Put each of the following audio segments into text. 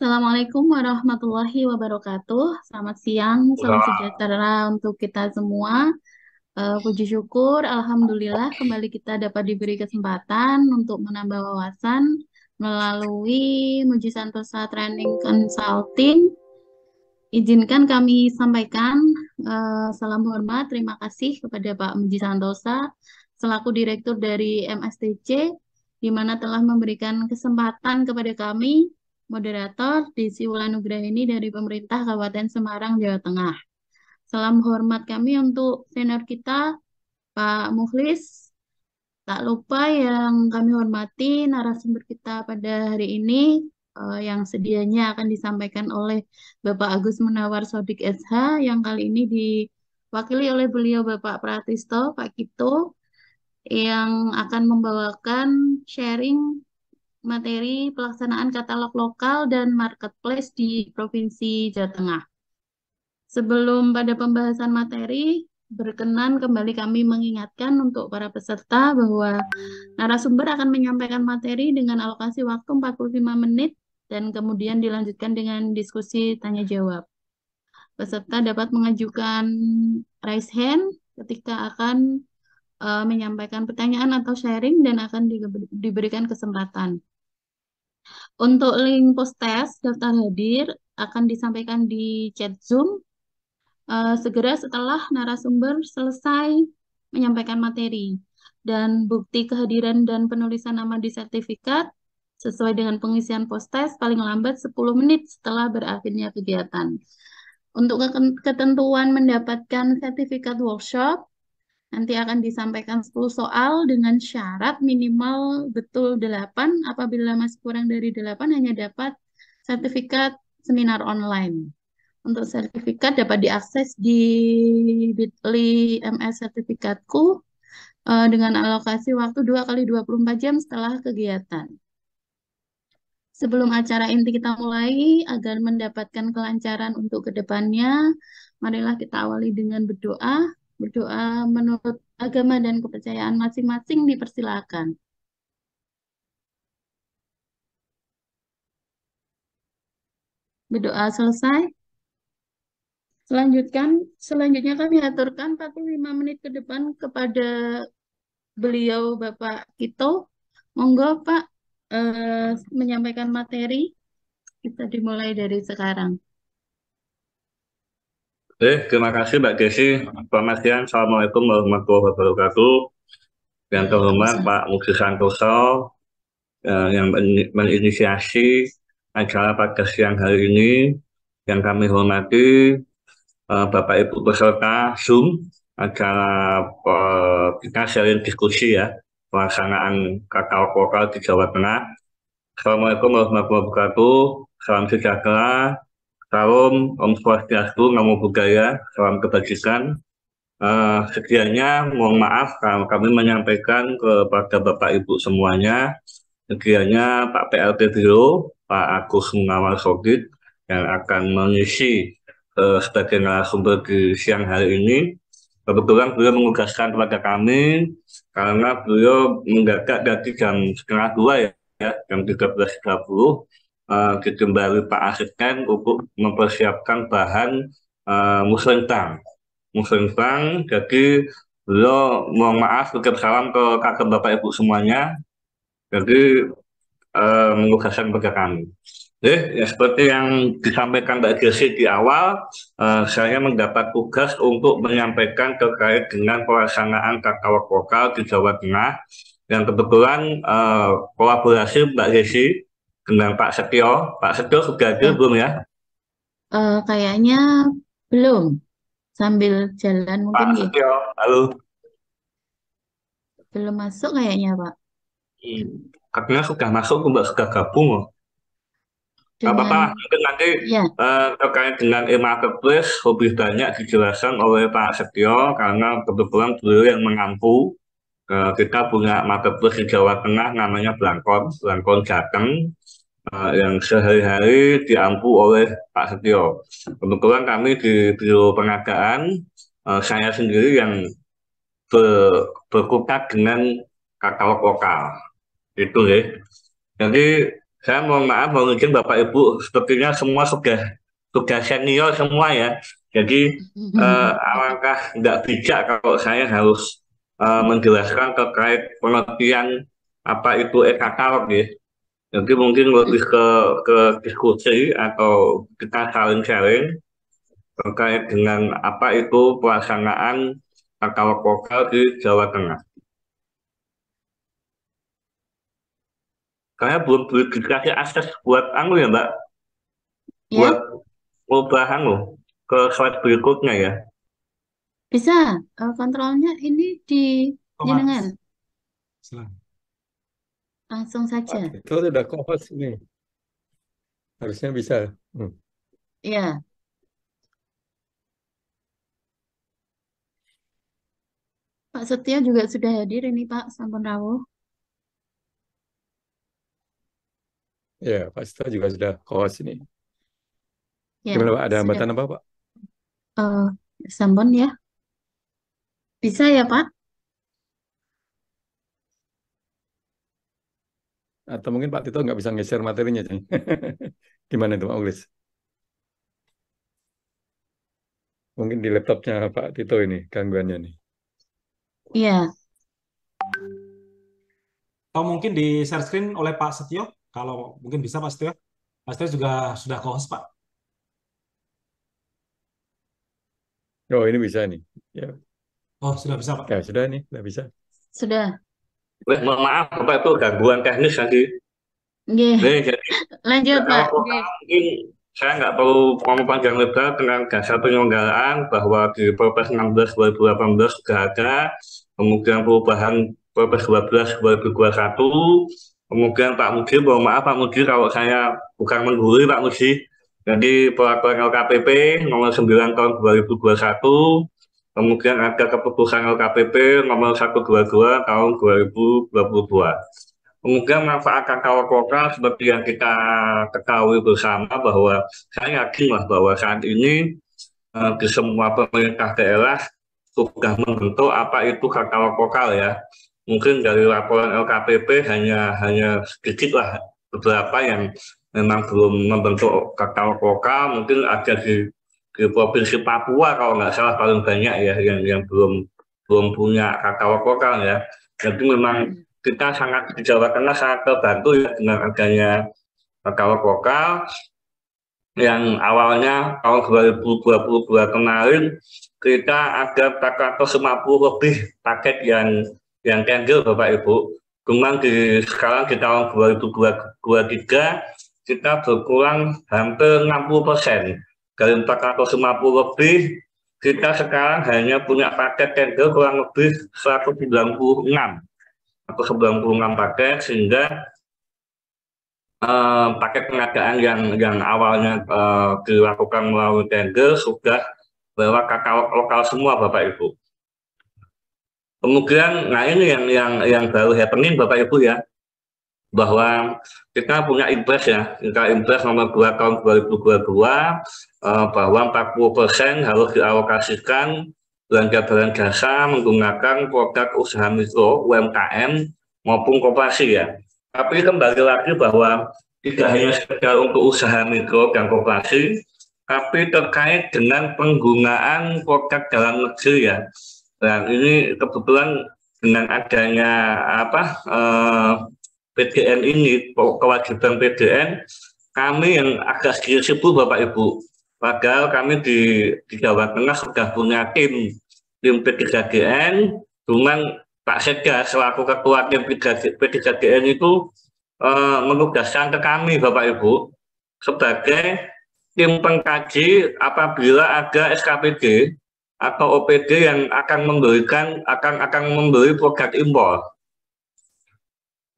Assalamualaikum warahmatullahi wabarakatuh. Selamat siang, salam sejahtera untuk kita semua. Puji syukur, Alhamdulillah kembali kita dapat diberi kesempatan untuk menambah wawasan melalui Muji Santosa Training Consulting. Izinkan kami sampaikan salam hormat, terima kasih kepada Pak Muji Santosa selaku Direktur dari MSTC, di mana telah memberikan kesempatan kepada kami, moderator Desi Wulanugrahini dari pemerintah Kabupaten Semarang, Jawa Tengah. Salam hormat kami untuk senior kita, Pak Mukhlis. Tak lupa yang kami hormati narasumber kita pada hari ini yang sedianya akan disampaikan oleh Bapak Agus Munawar Sodik SH yang kali ini diwakili oleh beliau Bapak Pratisto, Pak Kito, yang akan membawakan sharing materi pelaksanaan katalog lokal dan marketplace di Provinsi Jawa Tengah. Sebelum pada pembahasan materi, berkenan kembali kami mengingatkan untuk para peserta bahwa narasumber akan menyampaikan materi dengan alokasi waktu 45 menit dan kemudian dilanjutkan dengan diskusi tanya jawab. Peserta dapat mengajukan raise hand ketika akan menyampaikan pertanyaan atau sharing dan akan diberikan kesempatan. Untuk link post test daftar hadir akan disampaikan di chat Zoom segera setelah narasumber selesai menyampaikan materi, dan bukti kehadiran dan penulisan nama di sertifikat sesuai dengan pengisian post test paling lambat 10 menit setelah berakhirnya kegiatan. Untuk ketentuan mendapatkan sertifikat workshop, nanti akan disampaikan 10 soal dengan syarat minimal betul 8, apabila masih kurang dari 8 hanya dapat sertifikat seminar online. Untuk sertifikat dapat diakses di bit.ly MS Sertifikatku dengan alokasi waktu 2 kali 24 jam setelah kegiatan. Sebelum acara inti kita mulai, agar mendapatkan kelancaran untuk kedepannya, marilah kita awali dengan berdoa. Berdoa menurut agama dan kepercayaan masing-masing dipersilakan. Berdoa selesai. Selanjutnya kami aturkan 45 menit ke depan kepada beliau Bapak Kito. Monggo Pak menyampaikan materi. Kita dimulai dari sekarang. Terima kasih Mbak Desi. Selamat siang. Assalamualaikum warahmatullahi wabarakatuh. Yang terhormat Pak Mukhlis Santoso yang menginisiasi acara pada siang hari ini. Yang kami hormati Bapak Ibu peserta Zoom acara kita sharing diskusi ya pelaksanaan katalog lokal di Jawa Tengah. Assalamualaikum warahmatullahi wabarakatuh. Salam sejahtera. Salam Om Swastiastu, Namo Buddhaya, salam kebajikan. Sekiranya mohon maaf kalau kami menyampaikan kepada Bapak Ibu semuanya, sekiranya Pak PLT Biro, Pak Agus Munawar Sodik yang akan mengisi sebagai narasumber di siang hari ini. Kebetulan beliau menugaskan kepada kami karena beliau mendadak dari jam setengah 2 ya, jam 13.30 kembali Pak asisten untuk mempersiapkan bahan musrentan. Jadi beliau mohon maaf, titip salam ke kakak Bapak Ibu semuanya. Jadi menugaskan kepada kami. Ya, seperti yang disampaikan Mbak Desi di awal, saya mendapat tugas untuk menyampaikan terkait dengan pelaksanaan katalog lokal di Jawa Tengah. Yang kebetulan kolaborasi Mbak Desi dengan Pak Setio. Pak Setio sudah hadir belum ya? Kayaknya belum. Sambil jalan mungkin Pak gitu. Setio, halo. Belum masuk kayaknya Pak. Katanya sudah masuk, Mbak, sudah gabung. Gak Dengan apa-apa, mungkin nanti ya, terkait dengan e-marketplace lebih banyak dijelaskan oleh Pak Setio karena kebetulan beliau yang mengampu. Kita punya marketplace di Jawa Tengah namanya Blangkon Jateng, yang sehari-hari diampu oleh Pak Setio. Kebetulan kami di Biro Pengadaan, saya sendiri yang berkutat dengan katalog lokal. Itu ya. Jadi Saya mohon maaf, mau izin Bapak Ibu, sepertinya semua sudah senior semua ya. Jadi alangkah nggak bijak kalau saya harus menjelaskan terkait pengertian apa itu e-katalog ya. Jadi mungkin lebih ke diskusi atau kita saling sharing terkait dengan apa itu pelaksanaan katalog lokal di Jawa Tengah. Saya belum dikasih akses buat ya Mbak, buat Ya, perubahan ke slide berikutnya ya. bisa. Kontrolnya ini di jenengan. Otomatis. Silakan. Langsung Pak saja. Tito sudah co-host ini. Harusnya bisa. Ya, Pak Setio juga sudah hadir ini Pak, sampun rawuh. Ya, Pak Tito juga sudah co-host ini. Ya, Gimana Pak? Ada sudah. hambatan apa Pak? Sampun ya. Bisa ya Pak? Atau mungkin Pak Tito nggak bisa nge-share materinya. Gimana itu Pak Ulis? Mungkin di laptopnya Pak Tito ini gangguannya nih. Iya. Atau mungkin di share screen oleh Pak Setio, kalau mungkin bisa Pak Setio. Pak Setio juga sudah co-host Pak. Oh ini bisa nih. Ya, Oh sudah bisa Pak. ya sudah nih, sudah bisa. Sudah. Mohon maaf Bapak, itu gangguan teknis tadi. Nggih. Jadi Lanjut Pak. kalau Nggih. mungkin saya nggak perlu ngomong panjang lebar tentang dasar penyelenggaraan bahwa di Perpres 16 2018 sudah ada, kemudian perubahan Perpres 12 2021, kemudian Pak Mudi, mohon maaf Pak Mudi kalau saya bukan menggurui Pak Mudi, jadi peraturan LKPP nomor 9 tahun 2021, kemudian ada keputusan LKPP nomor 122 tahun 2022. Kemudian manfaat katalog lokal seperti yang kita ketahui bersama bahwa saya yakin bahwa saat ini di semua pemerintah daerah sudah membentuk apa itu katalog lokal ya. Mungkin dari laporan LKPP hanya sedikit lah beberapa yang memang belum membentuk katalog lokal. Mungkin ada di Provinsi Papua kalau nggak salah paling banyak ya yang belum punya katalog lokal ya. Jadi memang kita sangat di Jawa Tengah sangat terbantu ya dengan adanya katalog lokal yang awalnya tahun 2022 kemarin kita ada 450 lebih paket yang tender Bapak Ibu. Cuman sekarang di tahun 2023 kita berkurang hampir 60%. Dari 450 lebih kita sekarang hanya punya paket tender kurang lebih 196 atau 96 paket, sehingga paket pengadaan yang awalnya dilakukan melalui tender sudah lewat katalog lokal semua Bapak Ibu. Kemudian, nah ini yang baru happening Bapak Ibu ya, bahwa kita punya impres ya, kita impres nomor 2 tahun 2022 bahwa 40% harus dialokasikan belanja barang jasa menggunakan produk usaha mikro, UMKM maupun koperasi ya. Tapi kembali lagi bahwa tidak hanya sekedar untuk usaha mikro dan koperasi, tapi terkait dengan penggunaan produk dalam negeri ya. Dan ini kebetulan dengan adanya PDN ini, kewajiban PDN, kami yang agak sedikit sibuk Bapak Ibu. Padahal kami di Jawa Tengah sudah punya tim P3GN, cuman Pak Sekda selaku ketua tim P3GN itu menugaskan ke kami Bapak Ibu sebagai tim pengkaji apabila ada SKPD atau OPD yang akan memberi produk impor.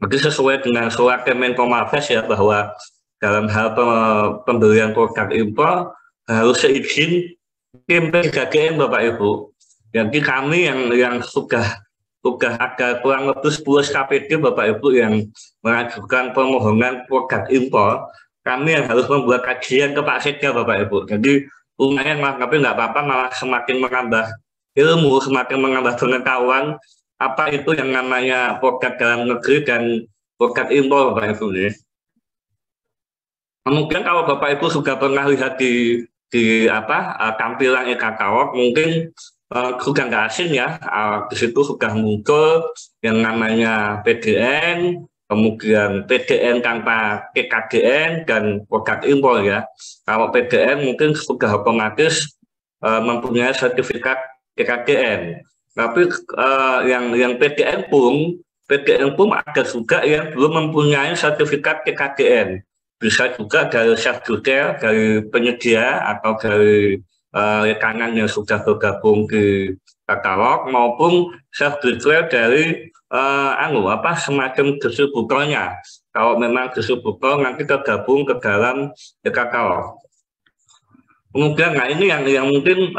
Jadi sesuai dengan surat Kemenkomarbes ya, bahwa dalam hal pembelian produk impor harus seizin tim P3GN Bapak Ibu. Jadi kami yang sudah ada kurang lebih 10 SKPD Bapak Ibu yang mengajukan permohonan produk impor, kami yang harus membuat kajian ke Pak Sekda Bapak Ibu. Jadi lumayan lah, tapi nggak apa-apa, malah semakin menambah ilmu, semakin menambah pengetahuan apa itu yang namanya produk dalam negeri dan produk impor Bapak Ibu. Mungkin kalau Bapak Ibu sudah pernah lihat di tampilan e-katalog, mungkin sudah nggak asing ya. Di situ sudah muncul yang namanya PDN, kemudian PDN tanpa TKDN dan produk impor ya. Kalau PDN mungkin sudah otomatis mempunyai sertifikat TKDN. Tapi yang PDN pun ada juga yang belum mempunyai sertifikat TKDN. Bisa juga dari self retail, dari penyedia atau dari rekanan yang sudah bergabung di katalog, maupun self retail dari semacam distributornya. Kalau memang distributor nanti tergabung ke dalam katalog. Kemudian, nah ini yang mungkin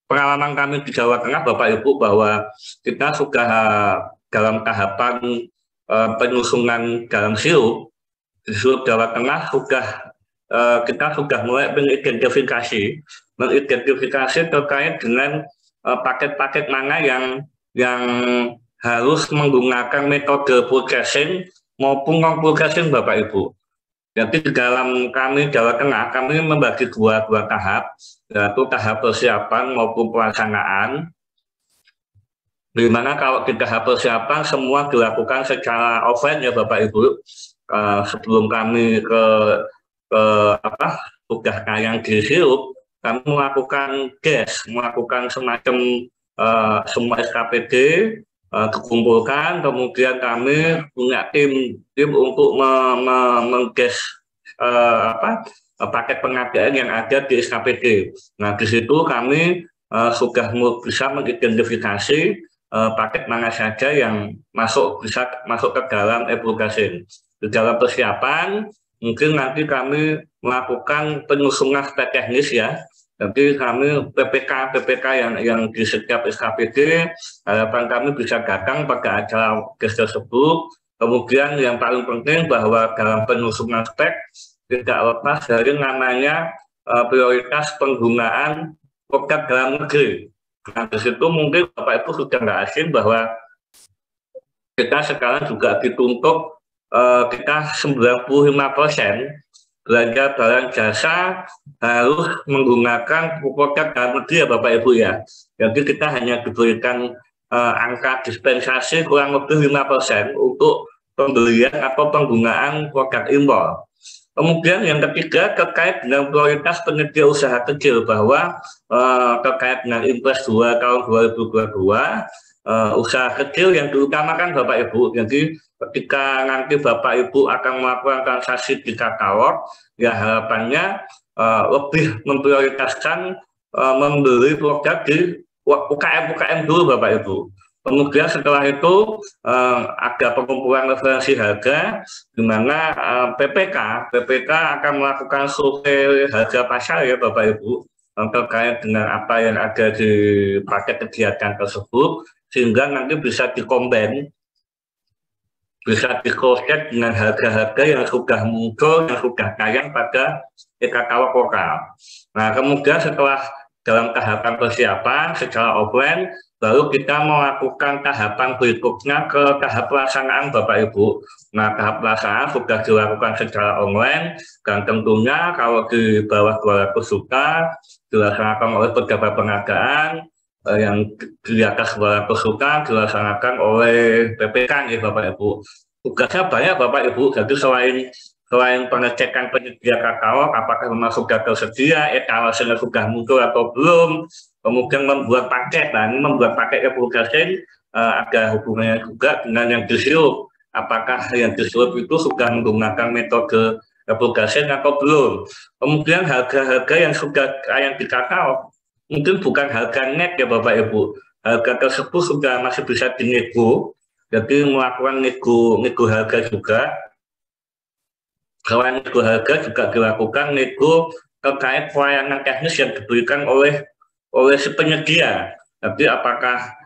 pengalaman kami di Jawa Tengah, Bapak Ibu, bahwa kita sudah dalam tahapan penyusunan dalam sirup. Di seluruh Jawa Tengah kita sudah mulai mengidentifikasi terkait dengan paket-paket mana yang harus menggunakan metode purchasing maupun non-purchasing, Bapak Ibu. Jadi di dalam kami Jawa Tengah, kami membagi dua tahap, yaitu tahap persiapan maupun pelaksanaan. Di mana kalau di tahap persiapan semua dilakukan secara offline ya Bapak Ibu. Sebelum kami sudah yang disirup, kami melakukan melakukan semacam semua SKPD dikumpulkan, kemudian kami punya tim untuk mengges paket pengadaan yang ada di SKPD. Nah, di situ kami sudah bisa mengidentifikasi paket mana saja yang bisa masuk ke dalam e-purchasing. Di dalam persiapan, mungkin nanti kami melakukan penyusunan spek teknis ya. Jadi kami PPK yang di setiap SKPD, harapan kami bisa datang pada acara tersebut. Kemudian yang paling penting bahwa dalam penyusunan spek tidak lepas dari namanya prioritas penggunaan produk dalam negeri. Nah, di situ mungkin Bapak Ibu sudah nggak asing bahwa kita sekarang juga dituntut kita 95% belanja barang jasa harus menggunakan produk dalam negeri ya Bapak Ibu ya. Jadi kita hanya diberikan angka dispensasi kurang lebih 5% untuk pembelian atau penggunaan produk impor. Kemudian yang ketiga terkait dengan prioritas penyedia usaha kecil, bahwa terkait dengan Impres 2 tahun 2022 usaha kecil yang diutamakan Bapak Ibu. Jadi ketika nanti Bapak Ibu akan melakukan transaksi di katalog, ya harapannya lebih memprioritaskan membeli produk di UKM dulu Bapak Ibu. Kemudian setelah itu ada pengumpulan referensi harga, di mana PPK akan melakukan survei harga pasar ya Bapak Ibu terkait dengan apa yang ada di paket kegiatan tersebut, sehingga nanti bisa dikombin, bisa di-cross-check dengan harga-harga yang sudah muncul, yang sudah tayang pada e-katalog lokal. Nah, kemudian setelah dalam tahapan persiapan secara offline, baru kita melakukan tahapan berikutnya ke tahap pelaksanaan Bapak Ibu. Nah, tahap pelaksanaan sudah dilakukan secara online, dan tentunya kalau di bawah 200 juta dilaksanakan oleh pejabat pengadaan, yang di atas 200 juta dilaksanakan oleh PPK ya Bapak Ibu. Tugasnya banyak Bapak Ibu, jadi selain pengecekan penyedia katalog apakah memang sudah tersedia, etalasenya sudah muncul atau belum, kemudian membuat paket. Nah, ini membuat paket e-purchasing ada hubungannya juga dengan yang disirup. Apakah yang disirup itu sudah menggunakan metode e-purchasing atau belum. Kemudian harga-harga yang sudah yang di katalog mungkin bukan harga net ya Bapak Ibu. Harga tersebut sudah masih bisa dinego, jadi melakukan nego harga juga. Selain nego harga juga dilakukan nego terkait pelayanan teknis yang diberikan oleh si penyedia. Jadi apakah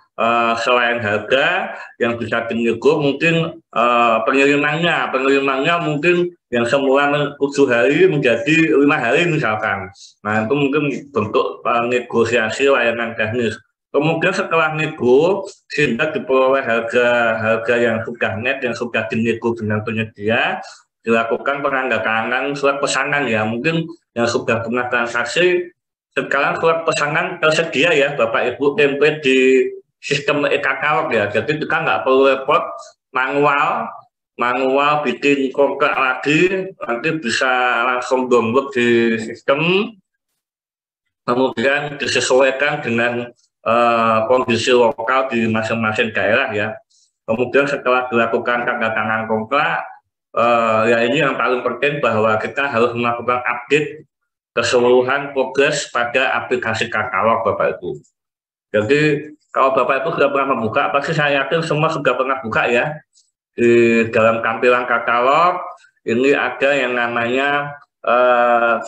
selain harga yang bisa dinego, mungkin pengirimannya mungkin yang semula 7 hari menjadi 5 hari misalkan. Nah, itu mungkin bentuk negosiasi layanan teknis. Kemudian setelah nego, sehingga diperoleh harga yang sudah net, yang sudah dinego dengan penyedia, dilakukan penandatanganan surat pesanan ya. Mungkin yang sudah pernah transaksi, sekarang surat pesanan tersedia ya Bapak Ibu template di sistem e-katalog ya. Jadi kita nggak perlu repot manual bikin kontrak lagi, nanti bisa langsung download di sistem, kemudian disesuaikan dengan kondisi lokal di masing-masing daerah ya. Kemudian setelah dilakukan tanda tangan kontrak, ya ini yang paling penting bahwa kita harus melakukan update keseluruhan progres pada aplikasi katalog Bapak Ibu. Jadi kalau Bapak Ibu sudah pernah membuka, pasti saya yakin semua sudah pernah buka ya. Di dalam tampilan katalog ini ada yang namanya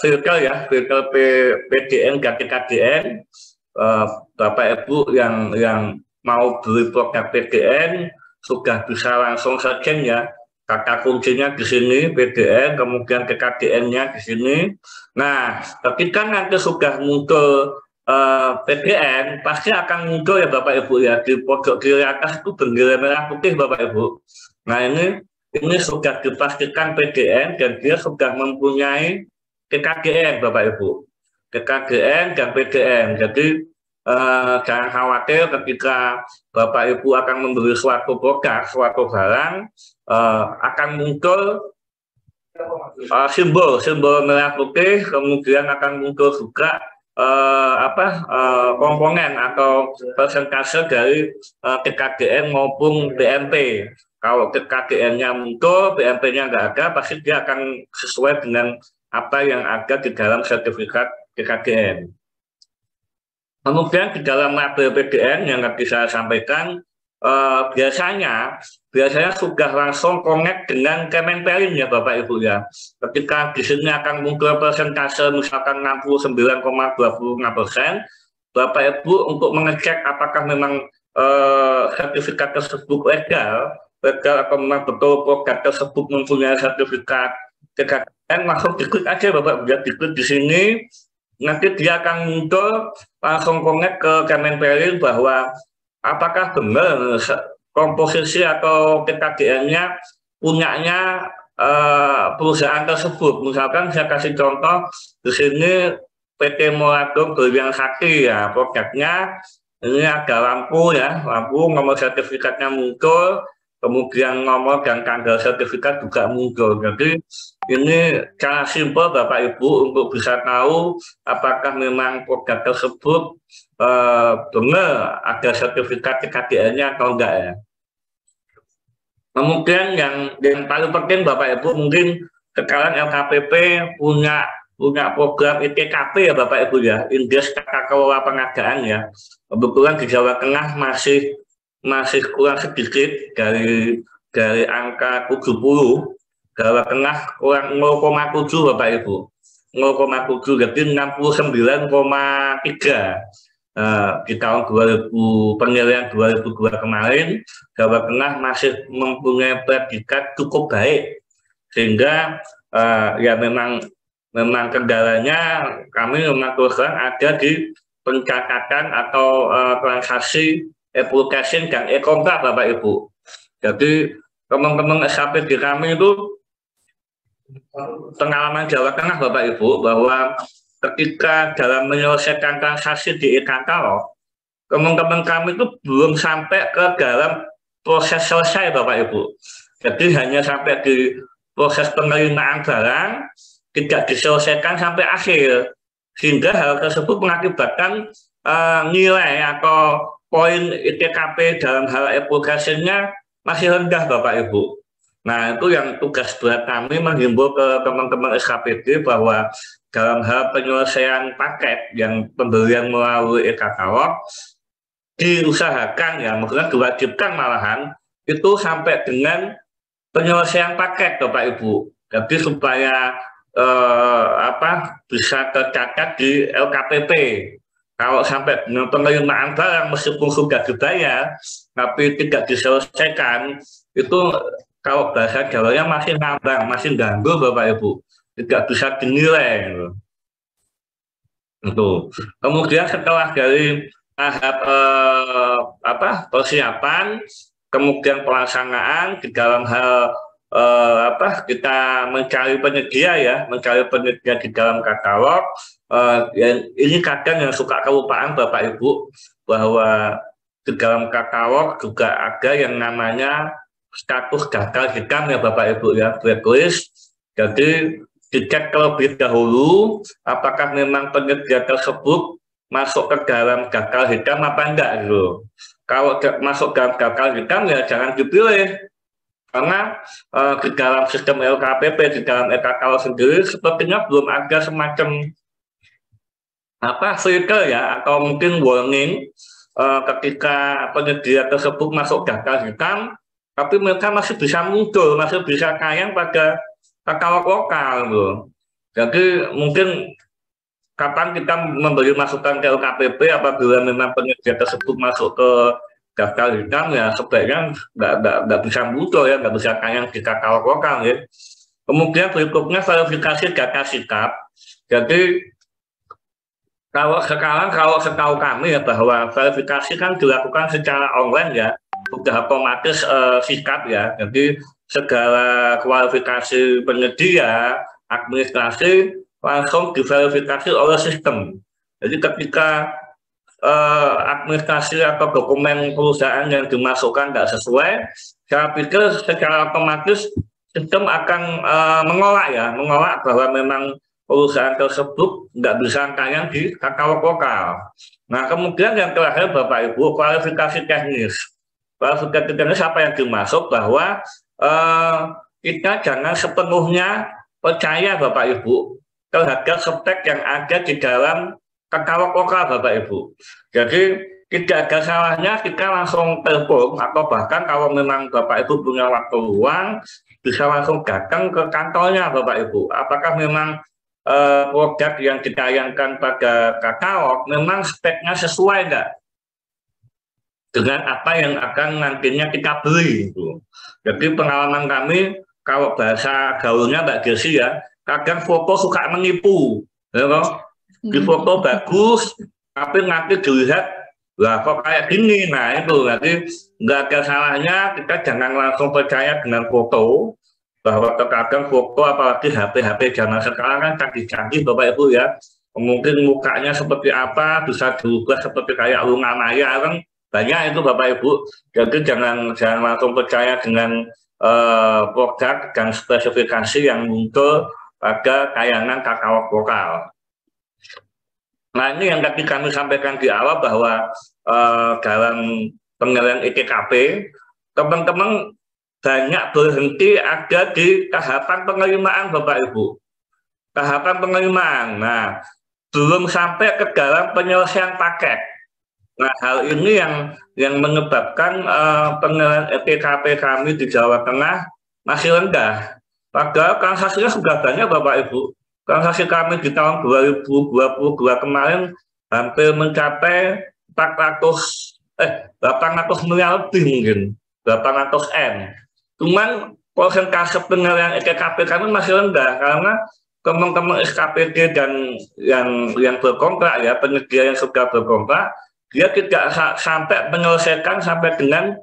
filter ya, filter PDN ganti KDN. Bapak Ibu yang mau beli produk PDN sudah bisa langsung searching ya, kata kuncinya di sini PDN, kemudian KDN-nya di sini. Nah, ketika nanti sudah muncul PDN, pasti akan muncul ya Bapak Ibu ya, di pojok kiri atas itu bendera merah putih Bapak Ibu. Nah ini sudah dipastikan PDN dan dia sudah mempunyai KKDN Bapak Ibu, KKDN dan PDN. Jadi jangan khawatir ketika Bapak Ibu akan membeli suatu produk, suatu barang, akan muncul simbol merah putih, kemudian akan muncul juga komponen atau persentase dari TKDN maupun BNP. Kalau TKDN-nya muncul, BNP-nya nggak ada, pasti dia akan sesuai dengan apa yang ada di dalam sertifikat TKDN. Kemudian di dalam label PDN yang tadi saya sampaikan, biasanya sudah langsung connect dengan Kemenperin ya Bapak Ibu ya. Ketika di sini akan muncul persentase misalkan 69,25%, Bapak Ibu untuk mengecek apakah memang sertifikat tersebut legal atau memang betul produk tersebut mempunyai sertifikat TKDN, langsung diklik aja Bapak Ibu ya, diklik di sini. Nanti dia akan muncul langsung connect ke Kemenperin bahwa apakah benar komposisi atau TKDN-nya punyanya perusahaan tersebut. Misalkan saya kasih contoh di sini PT Moradong Berlian Sakti ya, produknya ini ada lampu ya, lampu nomor sertifikatnya muncul, kemudian nomor dan tanggal sertifikat juga muncul. Jadi ini cara simpel Bapak Ibu untuk bisa tahu apakah memang produk tersebut benar ada sertifikat TKDN-nya atau enggak ya. Kemudian yang paling penting Bapak Ibu, mungkin sekarang LKPP punya program ITKP ya Bapak Ibu ya, Indeks Tata Kelola Pengadaan ya. Kebetulan di Jawa Tengah masih kurang sedikit dari angka 70. Jawa Tengah kurang 0,7 Bapak Ibu, 0,7, jadi 69,3 di tahun penilaian 2002 kemarin. Jawa Tengah masih mempunyai predikat cukup baik, sehingga ya memang kendalanya kami memang terus ada di pencatatan atau transaksi application dan e-kontrak Bapak Ibu. Jadi teman-teman SAP di kami itu pengalaman Jawa Tengah Bapak Ibu, bahwa ketika dalam menyelesaikan transaksi di e-katalog, teman-teman kami itu belum sampai ke dalam proses selesai Bapak Ibu. Jadi hanya sampai di proses penerimaan barang, tidak diselesaikan sampai akhir, sehingga hal tersebut mengakibatkan nilai atau poin ITKP dalam hal application-nya masih rendah Bapak Ibu. Nah, itu yang tugas berat kami menghimbau ke teman-teman SKPD bahwa dalam hal penyelesaian paket yang pembelian melalui e-katalog diusahakan ya, maksudnya diwajibkan malahan itu sampai dengan penyelesaian paket Bapak Ibu. Jadi supaya bisa tercatat di LKPP. Kalau sampai dengan penerimaan barang meskipun sudah dibayar tapi tidak diselesaikan, itu kalau bahasa Jawanya masih ngambang, masih ganggu Bapak Ibu, tidak bisa dinilai. Itu. Kemudian setelah dari tahap persiapan, kemudian pelaksanaan di dalam hal kita mencari penyedia ya, mencari penyedia di dalam katalog. Ini kadang yang suka kelupaan Bapak Ibu, bahwa di dalam katalog juga ada yang namanya status gagal hitam ya Bapak Ibu ya, blacklist. Jadi dicek terlebih dahulu apakah memang penyedia tersebut masuk ke dalam gagal hitam apa enggak gitu. Kalau masuk dalam gagal hitam ya jangan dipilih, karena di dalam sistem LKPP, di dalam e-katalog sendiri sepertinya belum ada semacam filter ya, atau mungkin warning ketika penyedia tersebut masuk gagal hitam, tapi mereka masih bisa muncul, masih bisa tayang pada katalog lokal gitu. Jadi mungkin kapan kita memberi masukan ke LKPP apabila memang penyedia tersebut masuk ke gagal hitam ya sebaiknya nggak bisa muncul ya, nggak bisa tayang di katalog lokal ya. Kemudian berikutnya verifikasi data sikap. Jadi kalau setahu kami ya, bahwa verifikasi kan dilakukan secara online ya, sudah otomatis sikap ya. Jadi segala kualifikasi penyedia, administrasi langsung diverifikasi oleh sistem. Jadi ketika administrasi atau dokumen perusahaan yang dimasukkan tidak sesuai, saya pikir secara otomatis sistem akan menolak bahwa memang perusahaan tersebut tidak bisa tayang di katalog lokal. Nah, kemudian yang terakhir Bapak Ibu, kualifikasi teknis. Kualifikasi teknis apa yang dimaksud, bahwa kita jangan sepenuhnya percaya Bapak Ibu terhadap spek yang ada di dalam katalog lokal Bapak Ibu. Jadi tidak ada salahnya kita langsung telepon, atau bahkan kalau memang Bapak Ibu punya waktu luang bisa langsung datang ke kantornya Bapak Ibu. Apakah memang produk yang ditayangkan pada katalog memang speknya sesuai enggak dengan apa yang akan nantinya kita beli gitu. Jadi pengalaman kami, kalau bahasa gaulnya Mbak Desi ya, kadang foto suka menipu, ya toh? Di foto bagus, tapi nanti dilihat, lah kok kayak gini. Nah itu, nanti nggak ada salahnya kita jangan langsung percaya dengan foto, bahwa terkadang foto, apalagi HP zaman sekarang kan canggih-canggih Bapak Ibu ya, mungkin mukanya seperti apa, bisa diubah seperti kayak Luna Maya kan, banyak itu Bapak Ibu. Jadi jangan langsung percaya dengan produk dan spesifikasi yang muncul pada tayangan katalog lokal. Nah ini yang tadi kami sampaikan di awal, bahwa dalam penilaian ITKP teman-teman banyak berhenti ada di tahapan penerimaan Bapak Ibu. Tahapan penerimaan. Nah, belum sampai ke dalam penyelesaian paket. Nah, hal ini yang menyebabkan penilaian ITKP kami di Jawa Tengah masih rendah. Padahal transaksinya sudah banyak Bapak Ibu. Transaksi kami di tahun 2022 kemarin hampir mencapai 800 miliar lebih mungkin, 800 M. Cuman persentase penilaian ITKP kami masih rendah, karena teman-teman SKPD dan yang berkontrak ya, penyedia yang sudah berkontrak, dia tidak sampai menyelesaikan sampai dengan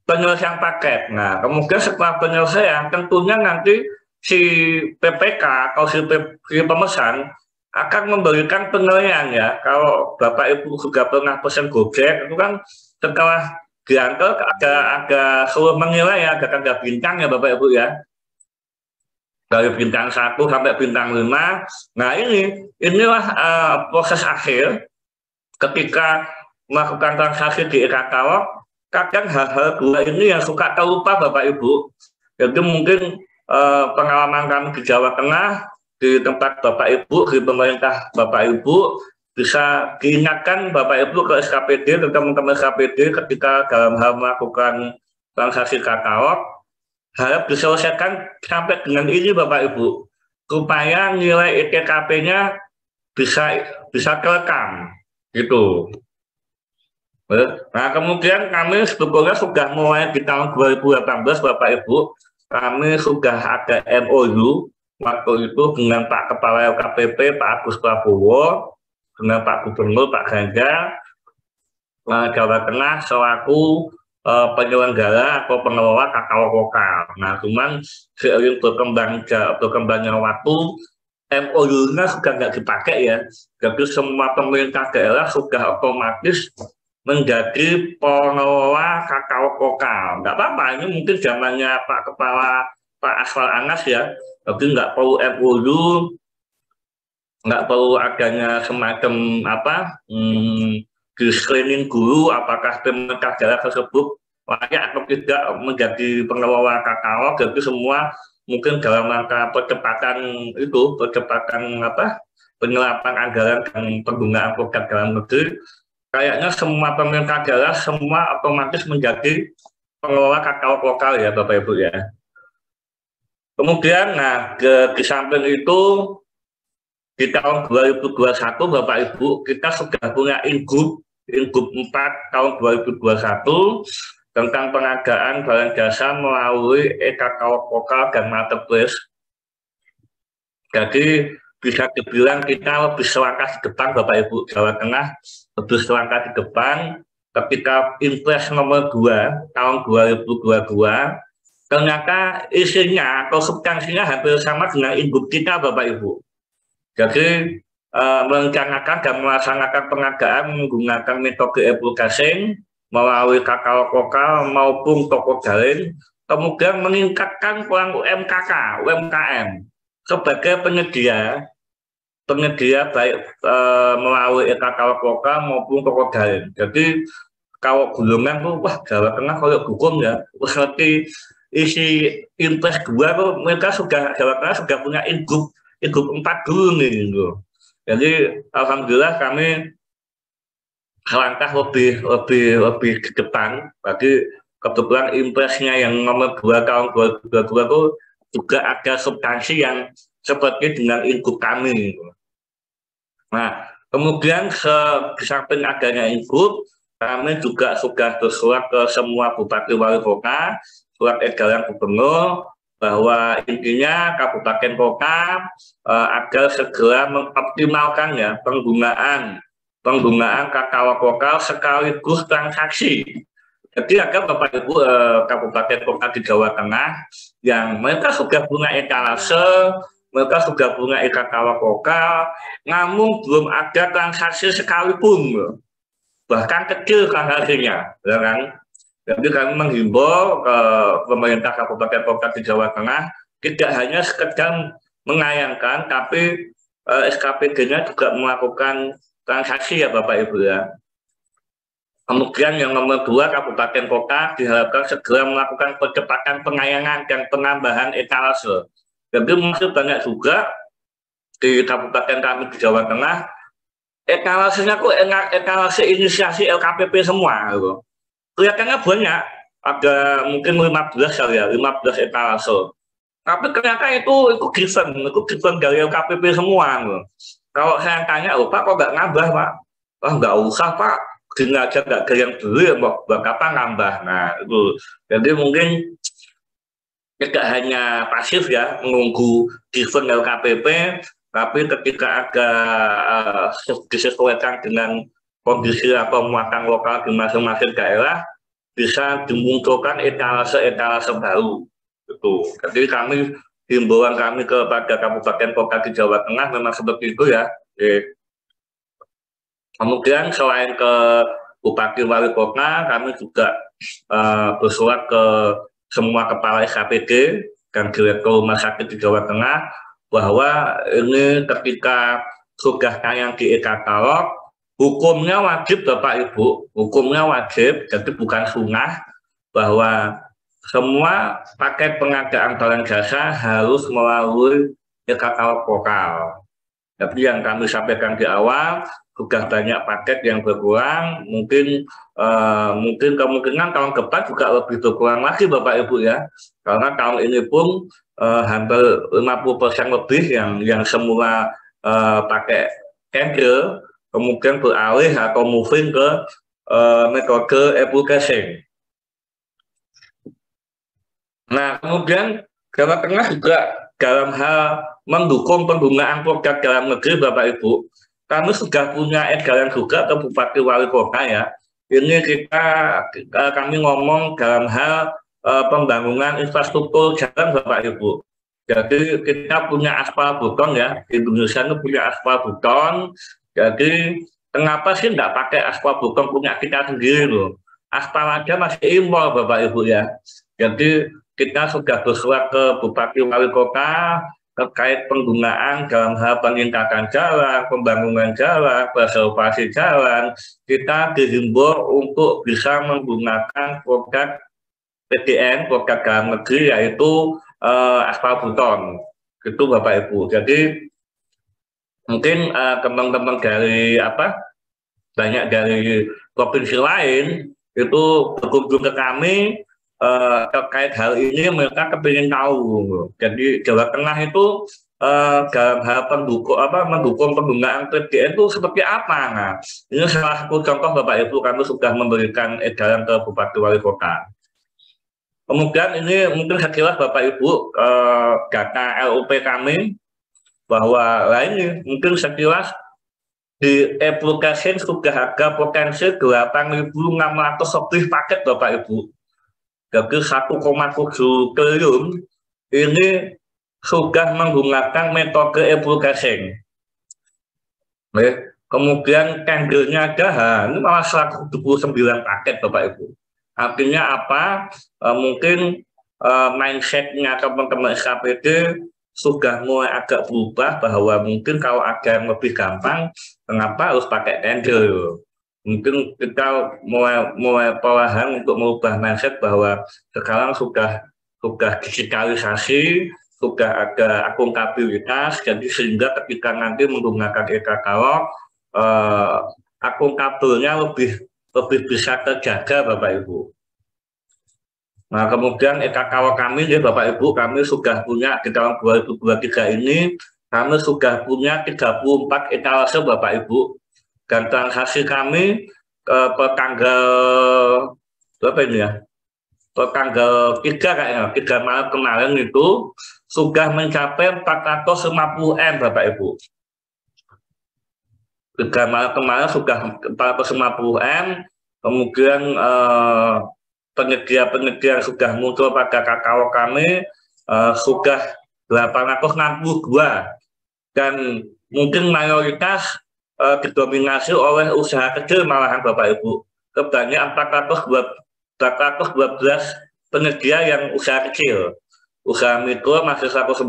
penyelesaian paket. Nah, kemudian setelah penyelesaian tentunya nanti si PPK atau si pemesan akan memberikan penilaian ya. Kalau Bapak Ibu sudah pernah pesan Gojek, itu kan setelah diantar ada seluruh menilai ya, ada tanda bintang ya Bapak Ibu ya, dari bintang 1 sampai bintang 5. Nah inilah proses akhir ketika melakukan transaksi di e-katalog. Kadang hal-hal dua ini yang suka terlupa Bapak Ibu. Jadi mungkin pengalaman kami di Jawa Tengah, di tempat Bapak Ibu, di pemerintah Bapak Ibu, bisa diingatkan Bapak Ibu ke SKPD dan teman-teman SKPD ketika dalam hal melakukan transaksi katalog, harap diselesaikan sampai dengan ini Bapak Ibu, supaya nilai ITKP-nya bisa terekam gitu. Nah kemudian kami sebetulnya sudah mulai di tahun 2018 Bapak Ibu, kami sudah ada MOU waktu itu dengan Pak Kepala LKPP Pak Agus Prabowo, dengan Pak Gubernur Pak Ganjar Jawa Tengah selaku penyelenggara atau pengelola kakao lokal. Nah, cuman seiring berkembangnya waktu, MOU-nya sudah nggak dipakai ya. Jadi semua pemerintah daerah sudah otomatis menjadi pengelola kakao lokal. Nggak apa-apa, ini mungkin zamannya Pak Aswar Anas ya. Jadi nggak perlu MOU, nggak perlu adanya semacam di screening dulu apakah pemerintah daerah tersebut layak atau tidak menjadi pengelola kakao. Jadi semua mungkin dalam rangka percepatan penyerapan anggaran dan penggunaan produk dalam negeri, kayaknya semua pemerintah daerah semua otomatis menjadi pengelola kakao lokal ya Bapak Ibu ya. Kemudian di samping itu di tahun 2021 Bapak Ibu kita sudah punya Ingup 4 tahun 2021 tentang pengadaan barang jasa melalui e-kakao lokal dan marketplace. Jadi bisa dibilang kita lebih selangkah di depan Bapak Ibu, Jawa Tengah lebih selangkah di depan ketika Impres nomor 2 tahun 2022 ternyata isinya atau substansinya hampir sama dengan Ingup kita Bapak Ibu. Jadi merencanakan dan melaksanakan pengadaan menggunakan metode e-processing melalui kakao lokal maupun toko daring, kemudian meningkatkan peran UMKM sebagai penyedia baik melalui kakao lokal maupun toko daring. Jadi kalau gulungan tuh wah Jawa Tengah kalau hukum ya, seperti isi Impres 2 tuh mereka Jawa Tengah sudah punya Ingup 4 dulu nih gitu. Jadi alhamdulillah kami selangkah lebih ke depan. Bagi kebetulan Impresnya yang nomor 2 tahun 2022 itu juga ada substansi yang seperti dengan Ingup kami gitu. Nah, kemudian di samping adanya Ingup, kami juga sudah bersurat ke semua bupati wali kota, surat edaran gubernur bahwa intinya kabupaten kota agar segera mengoptimalkan ya penggunaan kakao lokal sekaligus transaksi. Jadi agar Bapak Ibu kabupaten kota di Jawa Tengah yang mereka sudah punya etalase, mereka sudah punya e-kakao lokal, namun belum ada transaksi sekalipun, bahkan kecil transaksinya, ya kan? Jadi kami menghimbau ke pemerintah kabupaten kota di Jawa Tengah tidak hanya sekedar menayangkan, tapi SKPD-nya juga melakukan transaksi ya Bapak Ibu ya. Kemudian yang nomor 2 kabupaten kota diharapkan segera melakukan percepatan pengayangan dan penambahan etalase. Jadi masih banyak juga di kabupaten kami di Jawa Tengah etalasenya kok etalase inisiasi LKPP semua gitu. Kelihatannya banyak, ada mungkin 15 kali ya, 15 etalase. Tapi ternyata itu given dari LKPP semua. Gitu. Kalau saya tanya, Pak kok nggak nambah Pak? Oh nggak usah Pak, gini aja nggak ada yang dulu ya, buat apa nambah. Nah itu, jadi mungkin tidak hanya pasif ya, menunggu given LKPP, tapi ketika ada disesuaikan dengan kondisi atau muatan lokal di masing-masing daerah bisa dimunculkan etalase baru gitu. Jadi himbauan kami kepada kabupaten kota di Jawa Tengah memang seperti itu ya. Kemudian selain ke bupati wali kota, kami juga bersurat ke semua kepala SKPD dan direktur rumah sakit di Jawa Tengah bahwa ini ketika sudah tayang di e-katalog, hukumnya wajib Bapak Ibu, hukumnya wajib, jadi bukan sunnah, bahwa semua paket pengadaan barang jasa harus melalui e-katalog lokal. Tapi yang kami sampaikan di awal, sudah banyak paket yang berkurang, mungkin kemungkinan tahun depan juga lebih berkurang lagi Bapak Ibu ya, karena tahun ini pun hampir 50% lebih yang semula pakai cancel, kemudian beralih atau moving ke metode e-processing. Nah, kemudian Jawa Tengah juga dalam hal mendukung penggunaan produk dalam negeri Bapak Ibu, kami sudah punya edaran juga ke Bupati Wali Kota ya, ini kami ngomong dalam hal pembangunan infrastruktur jalan Bapak Ibu. Jadi kita punya aspal beton ya, Indonesia itu punya aspal beton. Jadi kenapa sih nggak pakai aspal beton punya kita sendiri loh? Aspal aja masih impor Bapak Ibu ya. Jadi kita sudah bersurat ke Bupati Wali Kota terkait penggunaan dalam hal peningkatan jalan, pembangunan jalan, preservasi jalan. Kita dihimbau untuk bisa menggunakan produk PDN, produk dalam negeri, yaitu aspal beton. Itu Bapak Ibu. Jadi mungkin teman-teman dari banyak dari provinsi lain itu berkunjung ke kami terkait hal ini, mereka kepingin tahu. Jadi Jawa Tengah itu dalam hal mendukung penggunaan PDN itu seperti apa. Nah, ini salah satu contoh Bapak Ibu, kami sudah memberikan edaran ke Bupati Wali Kota. Kemudian ini mungkin sekilas Bapak Ibu data LUP kami bahwa ini mungkin sekilas di aplikasi sudah ada potensi 8.600 lebih paket Bapak Ibu. Jadi 1,7 triliun ini sudah menggunakan metode aplikasi. Kemudian tendernya ada, ini malah 179 paket Bapak Ibu. Artinya apa? Mungkin mindsetnya teman-teman SKPD sudah mulai agak berubah bahwa mungkin kalau ada yang lebih gampang, kenapa harus pakai tender? Mungkin kita mulai perlahan untuk merubah mindset bahwa sekarang sudah digitalisasi, sudah ada akuntabilitas, jadi sehingga ketika nanti menggunakan e-katalog, akuntabelnya lebih bisa terjaga Bapak Ibu. Nah, kemudian e-katalog kami ya Bapak Ibu, kami sudah punya di tahun 2023 ini, kami sudah punya 34 etalase Bapak Ibu. Dan transaksi kami per tanggal berapa ini ya? Per tanggal 3 kayaknya, 3 Maret kemarin itu sudah mencapai 450M Bapak Ibu. 3 Maret kemarin sudah 450M, kemudian penyedia sudah muncul pada katalog kami sudah 862, dan mungkin mayoritas didominasi oleh usaha kecil malahan Bapak Ibu. Kebanyakan 412 penyedia yang usaha kecil. Usaha mikro masih 190,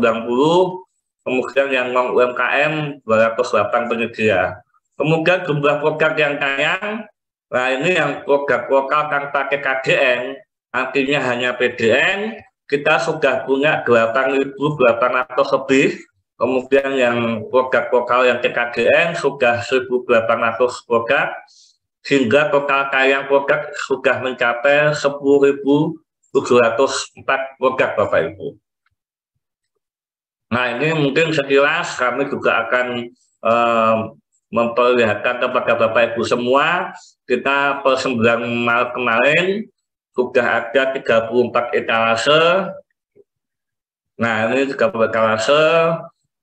kemudian yang non UMKM 208 penyedia. Kemudian jumlah produk yang tayang, nah ini yang produk lokal tanpa KKDN, artinya hanya PDN, kita sudah punya 8.800 lebih. Kemudian yang produk lokal yang TKDN sudah 1.800 produk, sehingga total tayang produk sudah mencapai 10.704 produk Bapak Ibu. Nah, ini mungkin sekilas kami juga akan memperlihatkan kepada Bapak Ibu semua, kita per 9 Maret kemarin sudah ada 34 etalase. Nah, ini 34 etalase.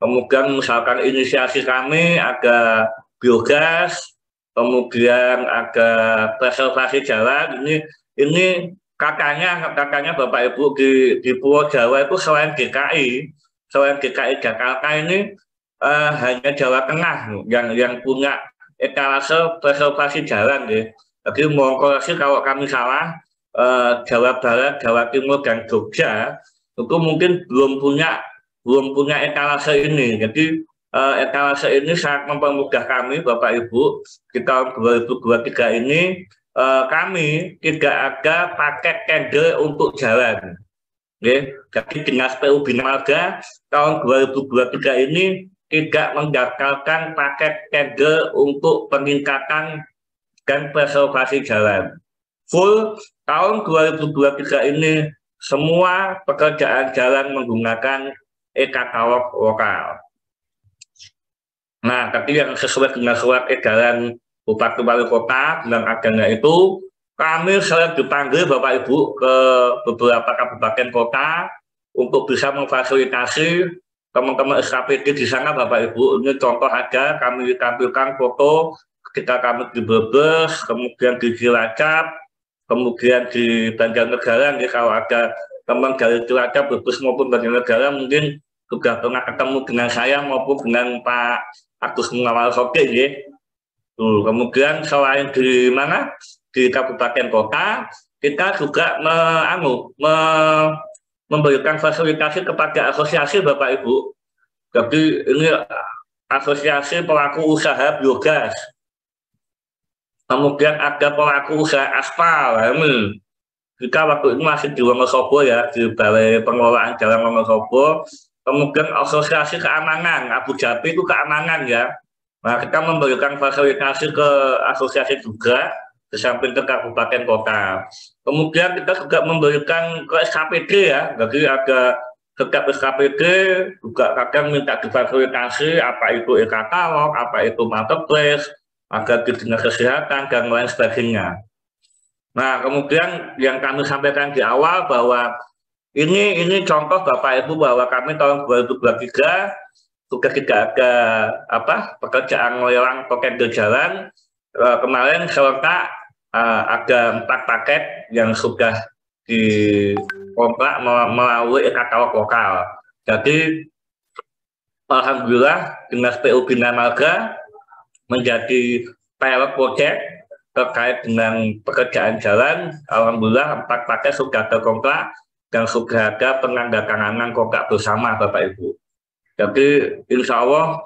Kemudian misalkan inisiasi kami ada biogas, kemudian ada preservasi jalan. Ini kakaknya Bapak Ibu di Pulau Jawa itu selain DKI Jakarta ini hanya Jawa Tengah yang punya etalase preservasi jalan ya. Jadi mohon koreksi kalau kami salah. Jawa Barat, Jawa Timur, dan Jogja itu mungkin belum punya etalase ini. Jadi etalase ini sangat mempermudah kami Bapak Ibu. Di tahun 2023 ini kami tidak ada paket tender untuk jalan. Jadi Dinas PU Bina Marga tahun 2023 ini tidak mendaftarkan paket tender untuk peningkatan dan preservasi jalan. Full tahun 2023 ini semua pekerjaan jalan menggunakan e-katalog lokal. Nah, tadi yang sesuai dengan surat edaran Bupati Wali Kota bilang adanya itu, kami sering dipanggil Bapak Ibu ke beberapa kabupaten kota untuk bisa memfasilitasi teman-teman SKPD di sana Bapak Ibu. Ini contoh aja, kami tampilkan foto ketika kami di Brebes, kemudian di Cilacap, kemudian di Banjarnegara, nih, kalau ada teman dari Cilacap, Brebes maupun Banjarnegara mungkin sudah pernah ketemu dengan saya maupun dengan Pak Agus Mengawal Soke, ya. Kemudian selain di mana di kabupaten kota, kita juga memberikan fasilitasi kepada asosiasi Bapak Ibu. Jadi ini asosiasi pelaku usaha biogas. Kemudian ada pelaku usaha aspal. Kita waktu itu masih di Wonosobo, ya, di Balai Pengelolaan Jalan Wonosobo. Kemudian asosiasi keamanan, Abu Dhabi itu keamanan, ya. Nah, kita memberikan fasilitasi ke asosiasi juga, di samping ke kabupaten kota. Kemudian kita juga memberikan ke SKPD, ya. Jadi ada setiap SKPD juga kadang minta difasilitasi, apa itu e-katalog, apa itu marketplace, ada di dinas kesehatan, dan lain sebagainya. Nah, kemudian yang kami sampaikan di awal bahwa ini contoh Bapak Ibu bahwa kami tahun 2023 sudah tidak ada pekerjaan lelang token jalan. Kemarin serentak ada 4 paket yang sudah dikontrak melalui e-katalog lokal. Jadi alhamdulillah Dinas PU Bina Marga menjadi pilot project terkait dengan pekerjaan jalan. Alhamdulillah 4 paket sudah terkontrak dan sudah ada penandatanganan kontrak bersama Bapak Ibu. Jadi insya Allah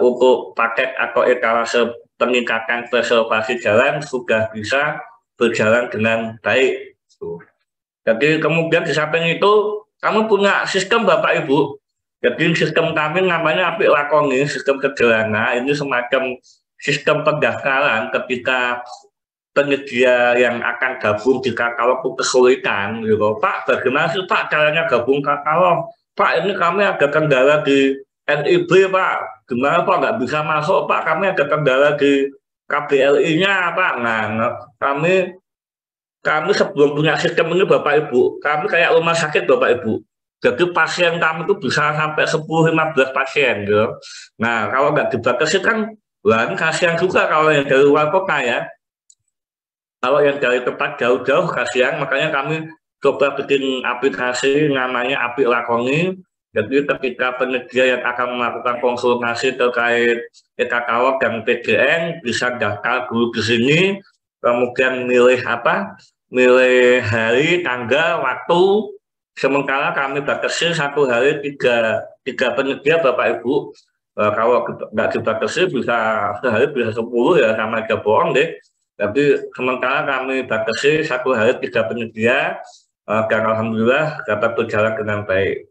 untuk paket atau etalase peningkatan preservasi jalan sudah bisa berjalan dengan baik. Jadi kemudian di samping itu kamu punya sistem Bapak Ibu. Jadi sistem kami namanya Apik Lakoni, sistem sederhana. Ini semacam sistem pendaftaran ketika penyedia yang akan gabung di katalog itu kesulitan, gitu. Pak, bagaimana sih Pak caranya gabung katalog? Pak, ini kami ada kendala di NIB, Pak. Gimana Pak nggak bisa masuk, Pak? Kami ada kendala di KBLI-nya, Pak. Nah, kami sebelum punya sistem ini Bapak Ibu, kami kayak rumah sakit Bapak Ibu. Jadi pasien kami itu bisa sampai 10-15 pasien, gitu. Nah, kalau nggak dibatasi kan, wah, ini kasihan juga kalau yang dari luar kota, ya. Kalau yang dari tempat jauh-jauh kasihan, makanya kami coba bikin aplikasi namanya Apik Lakoni. Jadi ketika penyedia yang akan melakukan konsultasi terkait e-katalog dan PGN bisa daftar dulu di sini, kemudian milih hari, tanggal, waktu. Sementara kami batasi 1 hari 3 penyedia Bapak Ibu. Kalau nggak dibatasi bisa sehari bisa 10, ya, sama aja bohong deh. Tapi sementara kami batasi 1 hari 3 penyedia dan alhamdulillah dapat berjalan dengan baik.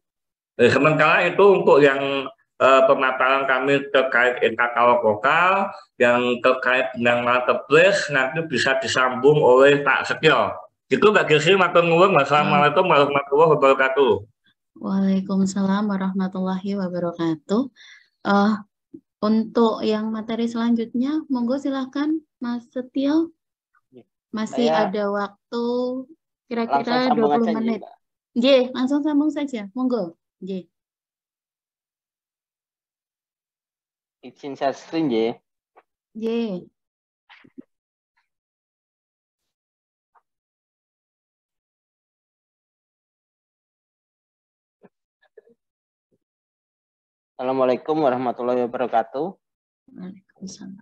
Sementara itu untuk yang pemaparan kami terkait e-katalog lokal yang terkait dengan marketplace nanti bisa disambung oleh Pak Setio. Itu Mbak Gesi, matur nuwun. Wassalamualaikum warahmatullahi wabarakatuh. Waalaikumsalam warahmatullahi wabarakatuh. Untuk yang materi selanjutnya, monggo silahkan Mas Setio. Masih ada waktu kira-kira 20 menit. J, langsung sambung saja, monggo. J. Izin share screen, J. J. Assalamualaikum warahmatullahi wabarakatuh. Waalaikumsalam.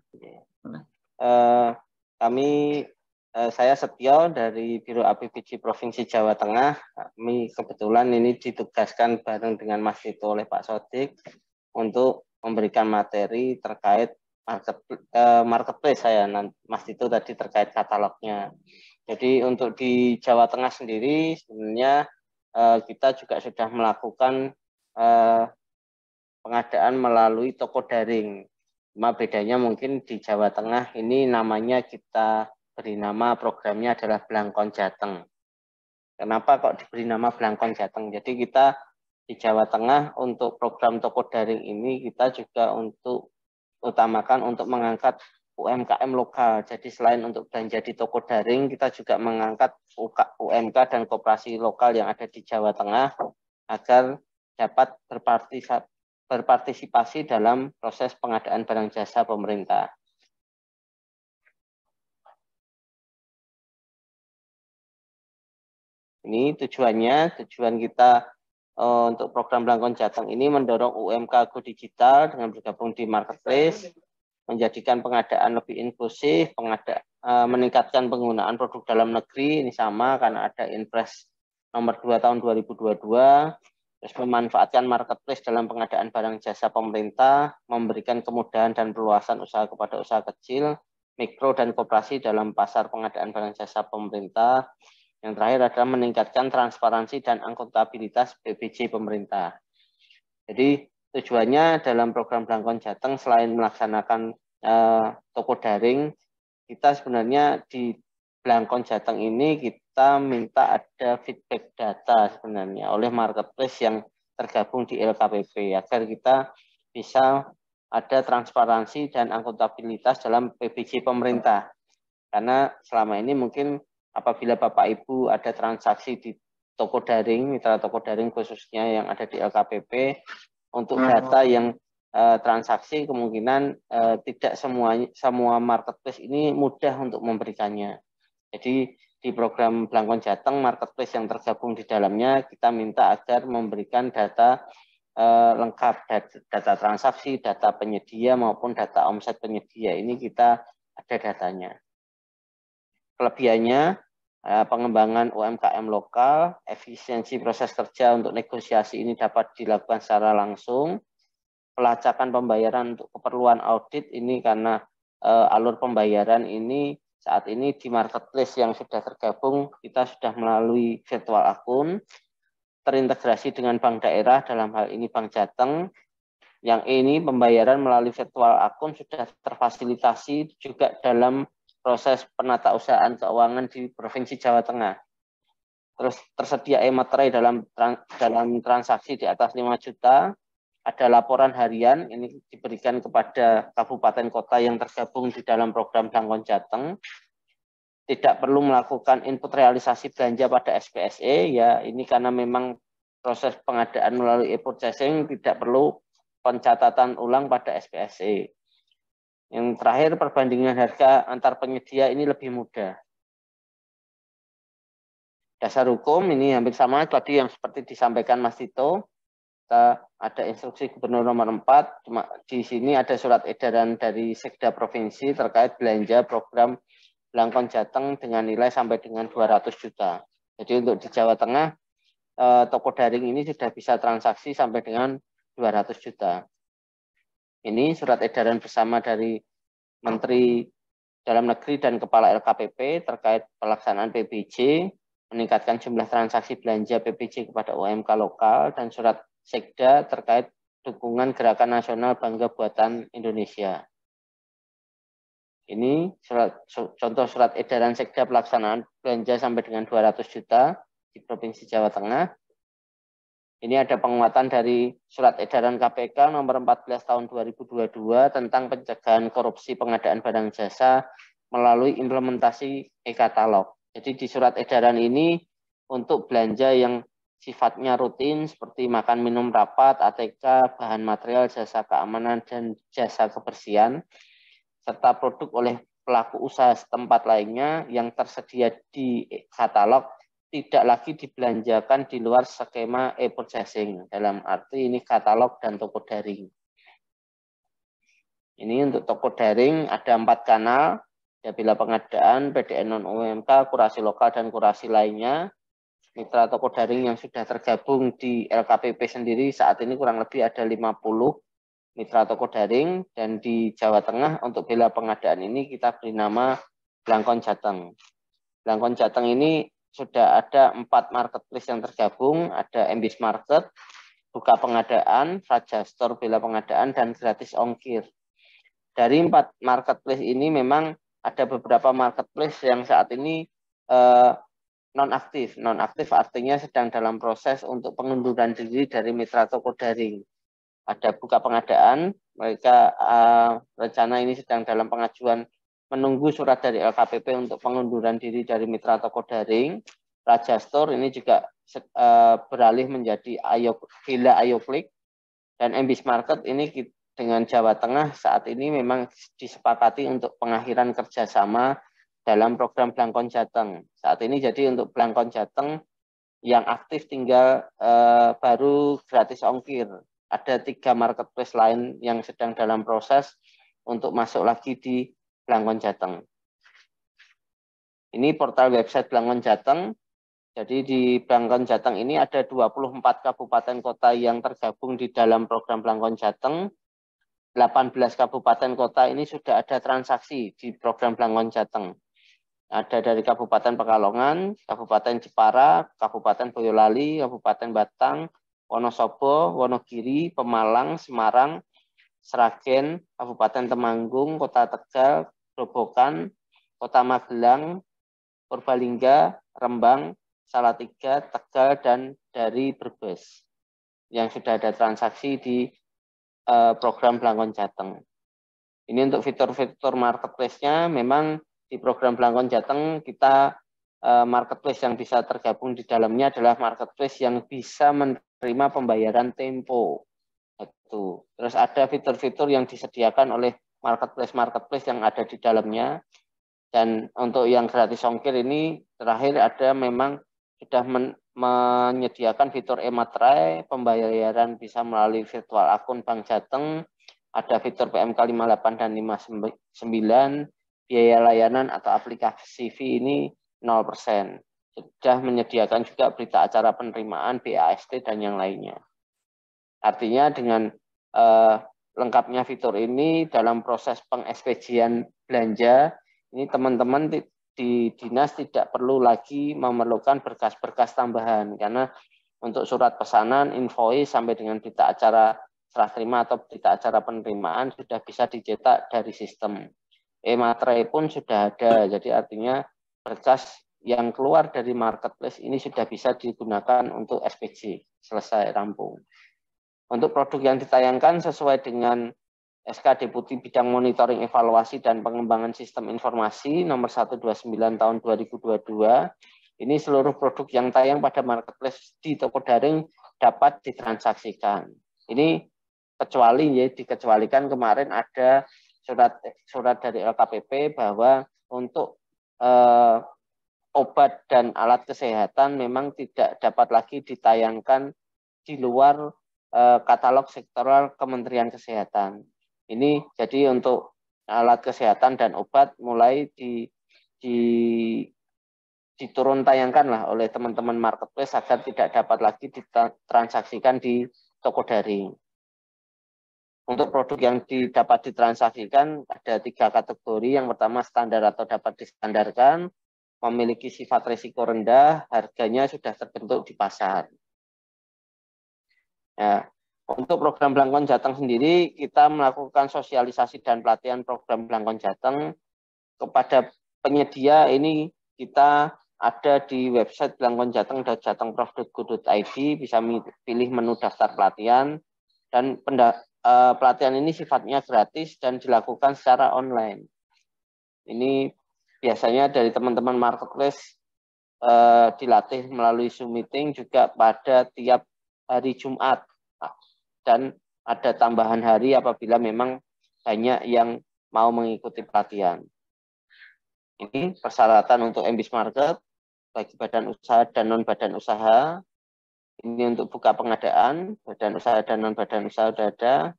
Saya Setio dari Biro APBD Provinsi Jawa Tengah. Kami kebetulan ini ditugaskan bareng dengan Mas Tito oleh Pak Sodik untuk memberikan materi terkait marketplace saya. Mas Tito tadi terkait katalognya. Jadi untuk di Jawa Tengah sendiri sebenarnya kita juga sudah melakukan pengadaan melalui toko daring. Cuma bedanya mungkin di Jawa Tengah ini namanya kita beri nama programnya adalah Blangkon Jateng. Kenapa kok diberi nama Blangkon Jateng? Jadi kita di Jawa Tengah untuk program toko daring ini kita juga untuk utamakan untuk mengangkat UMKM lokal. Jadi selain untuk belanja di toko daring, kita juga mengangkat UMK dan koperasi lokal yang ada di Jawa Tengah agar dapat berpartisipasi dalam proses pengadaan barang jasa pemerintah. Ini tujuan kita untuk program Blangkon Jateng ini mendorong UMK Go Digital dengan bergabung di marketplace, menjadikan pengadaan lebih inklusif, meningkatkan penggunaan produk dalam negeri, ini sama karena ada Inpres nomor 2 tahun 2022, terus memanfaatkan marketplace dalam pengadaan barang jasa pemerintah, memberikan kemudahan dan perluasan usaha kepada usaha kecil, mikro dan koperasi dalam pasar pengadaan barang jasa pemerintah. Yang terakhir adalah meningkatkan transparansi dan akuntabilitas BPJ pemerintah. Jadi tujuannya dalam program Blangkon Jateng selain melaksanakan toko daring, kita sebenarnya di Blangkon Jateng ini kita minta ada feedback data sebenarnya oleh marketplace yang tergabung di LKPP agar kita bisa ada transparansi dan akuntabilitas dalam PBJ pemerintah. Karena selama ini mungkin apabila Bapak Ibu ada transaksi di toko daring, mitra toko daring khususnya yang ada di LKPP, untuk data yang transaksi kemungkinan tidak semua marketplace ini mudah untuk memberikannya. Jadi di program Blangkon Jateng, marketplace yang tergabung di dalamnya kita minta agar memberikan data lengkap, data transaksi, data penyedia maupun data omset penyedia. Ini kita ada datanya. Kelebihannya pengembangan UMKM lokal, efisiensi proses kerja untuk negosiasi ini dapat dilakukan secara langsung, pelacakan pembayaran untuk keperluan audit ini karena alur pembayaran ini saat ini di marketplace yang sudah tergabung kita sudah melalui virtual akun, terintegrasi dengan bank daerah dalam hal ini Bank Jateng. Yang ini pembayaran melalui virtual akun sudah terfasilitasi juga dalam proses penatausahaan keuangan di Provinsi Jawa Tengah. Terus tersedia e-materai dalam transaksi di atas 5 juta. Ada laporan harian, ini diberikan kepada kabupaten kota yang tergabung di dalam program Blangkon Jateng. Tidak perlu melakukan input realisasi belanja pada SPSE, ya ini karena memang proses pengadaan melalui e-purchasing tidak perlu pencatatan ulang pada SPSE. Yang terakhir, perbandingan harga antar penyedia ini lebih mudah. Dasar hukum ini hampir sama tadi yang seperti disampaikan Mas Tito. Kita ada instruksi Gubernur nomor 4, cuma di sini ada surat edaran dari Sekda Provinsi terkait belanja program Blangkon Jateng dengan nilai sampai dengan 200 juta. Jadi untuk di Jawa Tengah, toko daring ini sudah bisa transaksi sampai dengan 200 juta. Ini surat edaran bersama dari Menteri Dalam Negeri dan Kepala LKPP terkait pelaksanaan PBJ, meningkatkan jumlah transaksi belanja PBJ kepada UMK lokal, dan surat Sekda terkait dukungan Gerakan Nasional Bangga Buatan Indonesia. Ini contoh surat edaran Sekda pelaksanaan belanja sampai dengan 200 juta di Provinsi Jawa Tengah. Ini ada penguatan dari surat edaran KPK nomor 14 tahun 2022 tentang pencegahan korupsi pengadaan barang jasa melalui implementasi e-katalog. Jadi di surat edaran ini untuk belanja yang sifatnya rutin seperti makan minum rapat, ATK, bahan material, jasa keamanan, dan jasa kebersihan, serta produk oleh pelaku usaha setempat lainnya yang tersedia di katalog tidak lagi dibelanjakan di luar skema e-purchasing. Dalam arti ini katalog dan toko daring. Ini untuk toko daring ada 4 kanal, apabila pengadaan, PDN non-UMK, kurasi lokal, dan kurasi lainnya. Mitra toko daring yang sudah tergabung di LKPP sendiri saat ini kurang lebih ada 50 mitra toko daring, dan di Jawa Tengah untuk bila pengadaan ini kita beri nama Blangkon Jateng. Blangkon Jateng ini sudah ada 4 marketplace yang tergabung, ada Embis Market, Buka Pengadaan, Raja Store Bela Pengadaan, dan Gratis Ongkir. Dari 4 marketplace ini memang ada beberapa marketplace yang saat ini nonaktif. Nonaktif artinya sedang dalam proses untuk pengunduran diri dari mitra toko daring. Ada Buka Pengadaan, mereka rencana ini sedang dalam pengajuan menunggu surat dari LKPP untuk pengunduran diri dari mitra toko daring. Raja Store ini juga beralih menjadi Villa Ayo Klik, dan Embis Market ini dengan Jawa Tengah saat ini memang disepakati untuk pengakhiran kerjasama dalam program Blangkon Jateng. Saat ini jadi untuk Blangkon Jateng Yang aktif tinggal baru gratis ongkir. Ada 3 marketplace lain yang sedang dalam proses untuk masuk lagi di Blangkon Jateng. Ini portal website Blangkon Jateng. Jadi di Blangkon Jateng ini ada 24 kabupaten kota yang tergabung di dalam program Blangkon Jateng. 18 kabupaten kota ini sudah ada transaksi di program Blangkon Jateng. Ada dari Kabupaten Pekalongan, Kabupaten Jepara, Kabupaten Boyolali, Kabupaten Batang, Wonosobo, Wonogiri, Pemalang, Semarang, Sragen, Kabupaten Temanggung, Kota Tegal, Grobogan, Kota Magelang, Purbalingga, Rembang, Salatiga, Tegal, dan dari Brebes yang sudah ada transaksi di program Blangkon Jateng. Ini untuk fitur-fitur marketplace-nya memang di program Blangkon Jateng kita marketplace yang bisa tergabung di dalamnya adalah marketplace yang bisa menerima pembayaran tempo. Itu. Terus ada fitur-fitur yang disediakan oleh marketplace yang ada di dalamnya. Dan untuk yang gratis ongkir ini terakhir ada memang sudah menyediakan fitur e-materai, pembayaran bisa melalui virtual akun Bank Jateng, ada fitur PMK 58 dan 59, biaya layanan atau aplikasi fee ini 0%. Sudah menyediakan juga berita acara penerimaan, BAST, dan yang lainnya. Artinya dengan lengkapnya fitur ini dalam proses pengekspedisian belanja, ini teman-teman di dinas tidak perlu lagi memerlukan berkas-berkas tambahan, karena untuk surat pesanan, invoice, sampai dengan berita acara serah terima atau berita acara penerimaan sudah bisa dicetak dari sistem. E-materai pun sudah ada, jadi artinya berkas yang keluar dari marketplace ini sudah bisa digunakan untuk SPJ, selesai rampung. Untuk produk yang ditayangkan sesuai dengan SK Deputi Bidang Monitoring, Evaluasi, dan Pengembangan Sistem Informasi nomor 129 tahun 2022, ini seluruh produk yang tayang pada marketplace di toko daring dapat ditransaksikan. Ini dikecualikan kemarin ada surat dari LKPP bahwa untuk obat dan alat kesehatan memang tidak dapat lagi ditayangkan di luar katalog sektoral Kementerian Kesehatan. Ini jadi untuk alat kesehatan dan obat mulai diturun tayangkan lah oleh teman-teman marketplace agar tidak dapat lagi ditransaksikan di toko daring. Untuk produk yang dapat ditransaksikan ada 3 kategori. Yang pertama standar atau dapat distandarkan, memiliki sifat risiko rendah, harganya sudah terbentuk di pasar. Ya, untuk program Blangkon Jateng sendiri, kita melakukan sosialisasi dan pelatihan program Blangkon Jateng kepada penyedia. Ini kita ada di website blangkonjateng.jatengprof.go.id, bisa pilih menu daftar pelatihan, dan pelatihan ini sifatnya gratis dan dilakukan secara online. Ini biasanya dari teman-teman marketplace dilatih melalui Zoom meeting juga pada tiap hari Jumat, dan ada tambahan hari apabila memang banyak yang mau mengikuti pelatihan. Ini persyaratan untuk MBIS Market bagi badan usaha dan non badan usaha. Ini untuk buka pengadaan, badan usaha dan non badan usaha sudah ada.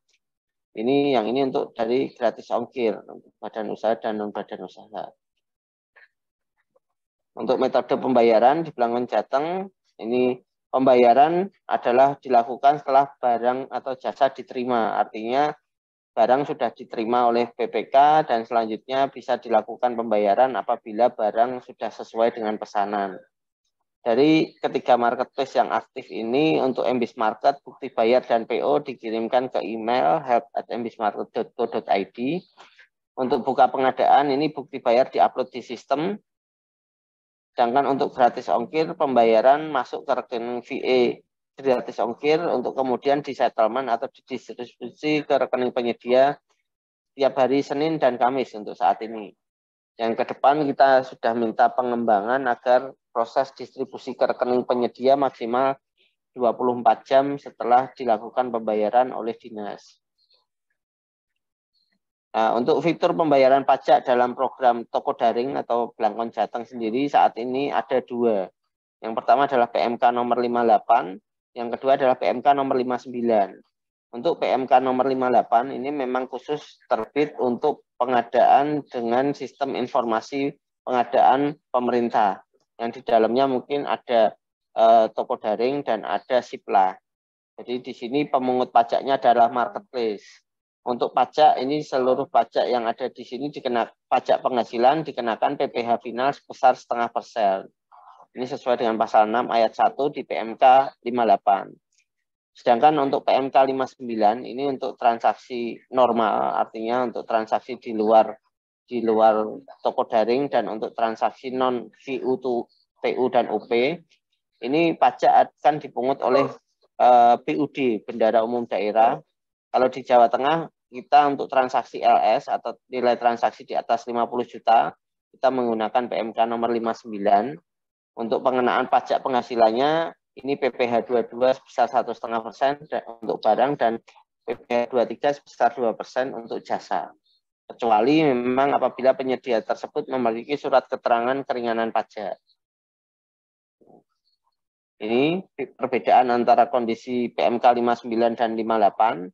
Ini untuk dari gratis ongkir untuk badan usaha dan non badan usaha. Untuk metode pembayaran di Blangkon Jateng, ini pembayaran adalah dilakukan setelah barang atau jasa diterima. Artinya barang sudah diterima oleh PPK dan selanjutnya bisa dilakukan pembayaran apabila barang sudah sesuai dengan pesanan. Dari ketiga marketplace yang aktif ini, untuk MBIS Market, bukti bayar dan PO dikirimkan ke email help@mbismarket.co.id. Untuk buka pengadaan, ini bukti bayar diupload di sistem. Sedangkan untuk gratis ongkir, pembayaran masuk ke rekening VA gratis ongkir untuk kemudian di settlement atau didistribusi ke rekening penyedia tiap hari Senin dan Kamis untuk saat ini. Yang ke depan kita sudah minta pengembangan agar proses distribusi ke rekening penyedia maksimal 24 jam setelah dilakukan pembayaran oleh dinas. Nah, untuk fitur pembayaran pajak dalam program toko daring atau Blangkon Jateng sendiri saat ini ada 2. Yang pertama adalah PMK nomor 58, yang kedua adalah PMK nomor 59. Untuk PMK nomor 58 ini memang khusus terbit untuk pengadaan dengan sistem informasi pengadaan pemerintah. Yang di dalamnya mungkin ada toko daring dan ada SIPLA. Jadi di sini pemungut pajaknya adalah marketplace. Untuk pajak ini seluruh pajak yang ada di sini dikenakan pajak penghasilan dikenakan PPh final sebesar 0,5%. Ini sesuai dengan pasal 6 ayat 1 di PMK 58. Sedangkan untuk PMK 59 ini untuk transaksi normal, artinya untuk transaksi di luar toko daring dan untuk transaksi non VU, PU dan UP, ini pajak akan dipungut oleh BUD, Bendahara Umum Daerah. Kalau di Jawa Tengah, kita untuk transaksi LS atau nilai transaksi di atas 50 juta, kita menggunakan PMK nomor 59. Untuk pengenaan pajak penghasilannya, ini PPh 22 sebesar 1,5% untuk barang dan PPh 23 sebesar 2% untuk jasa. Kecuali memang apabila penyedia tersebut memiliki surat keterangan keringanan pajak. Ini perbedaan antara kondisi PMK 59 dan 58.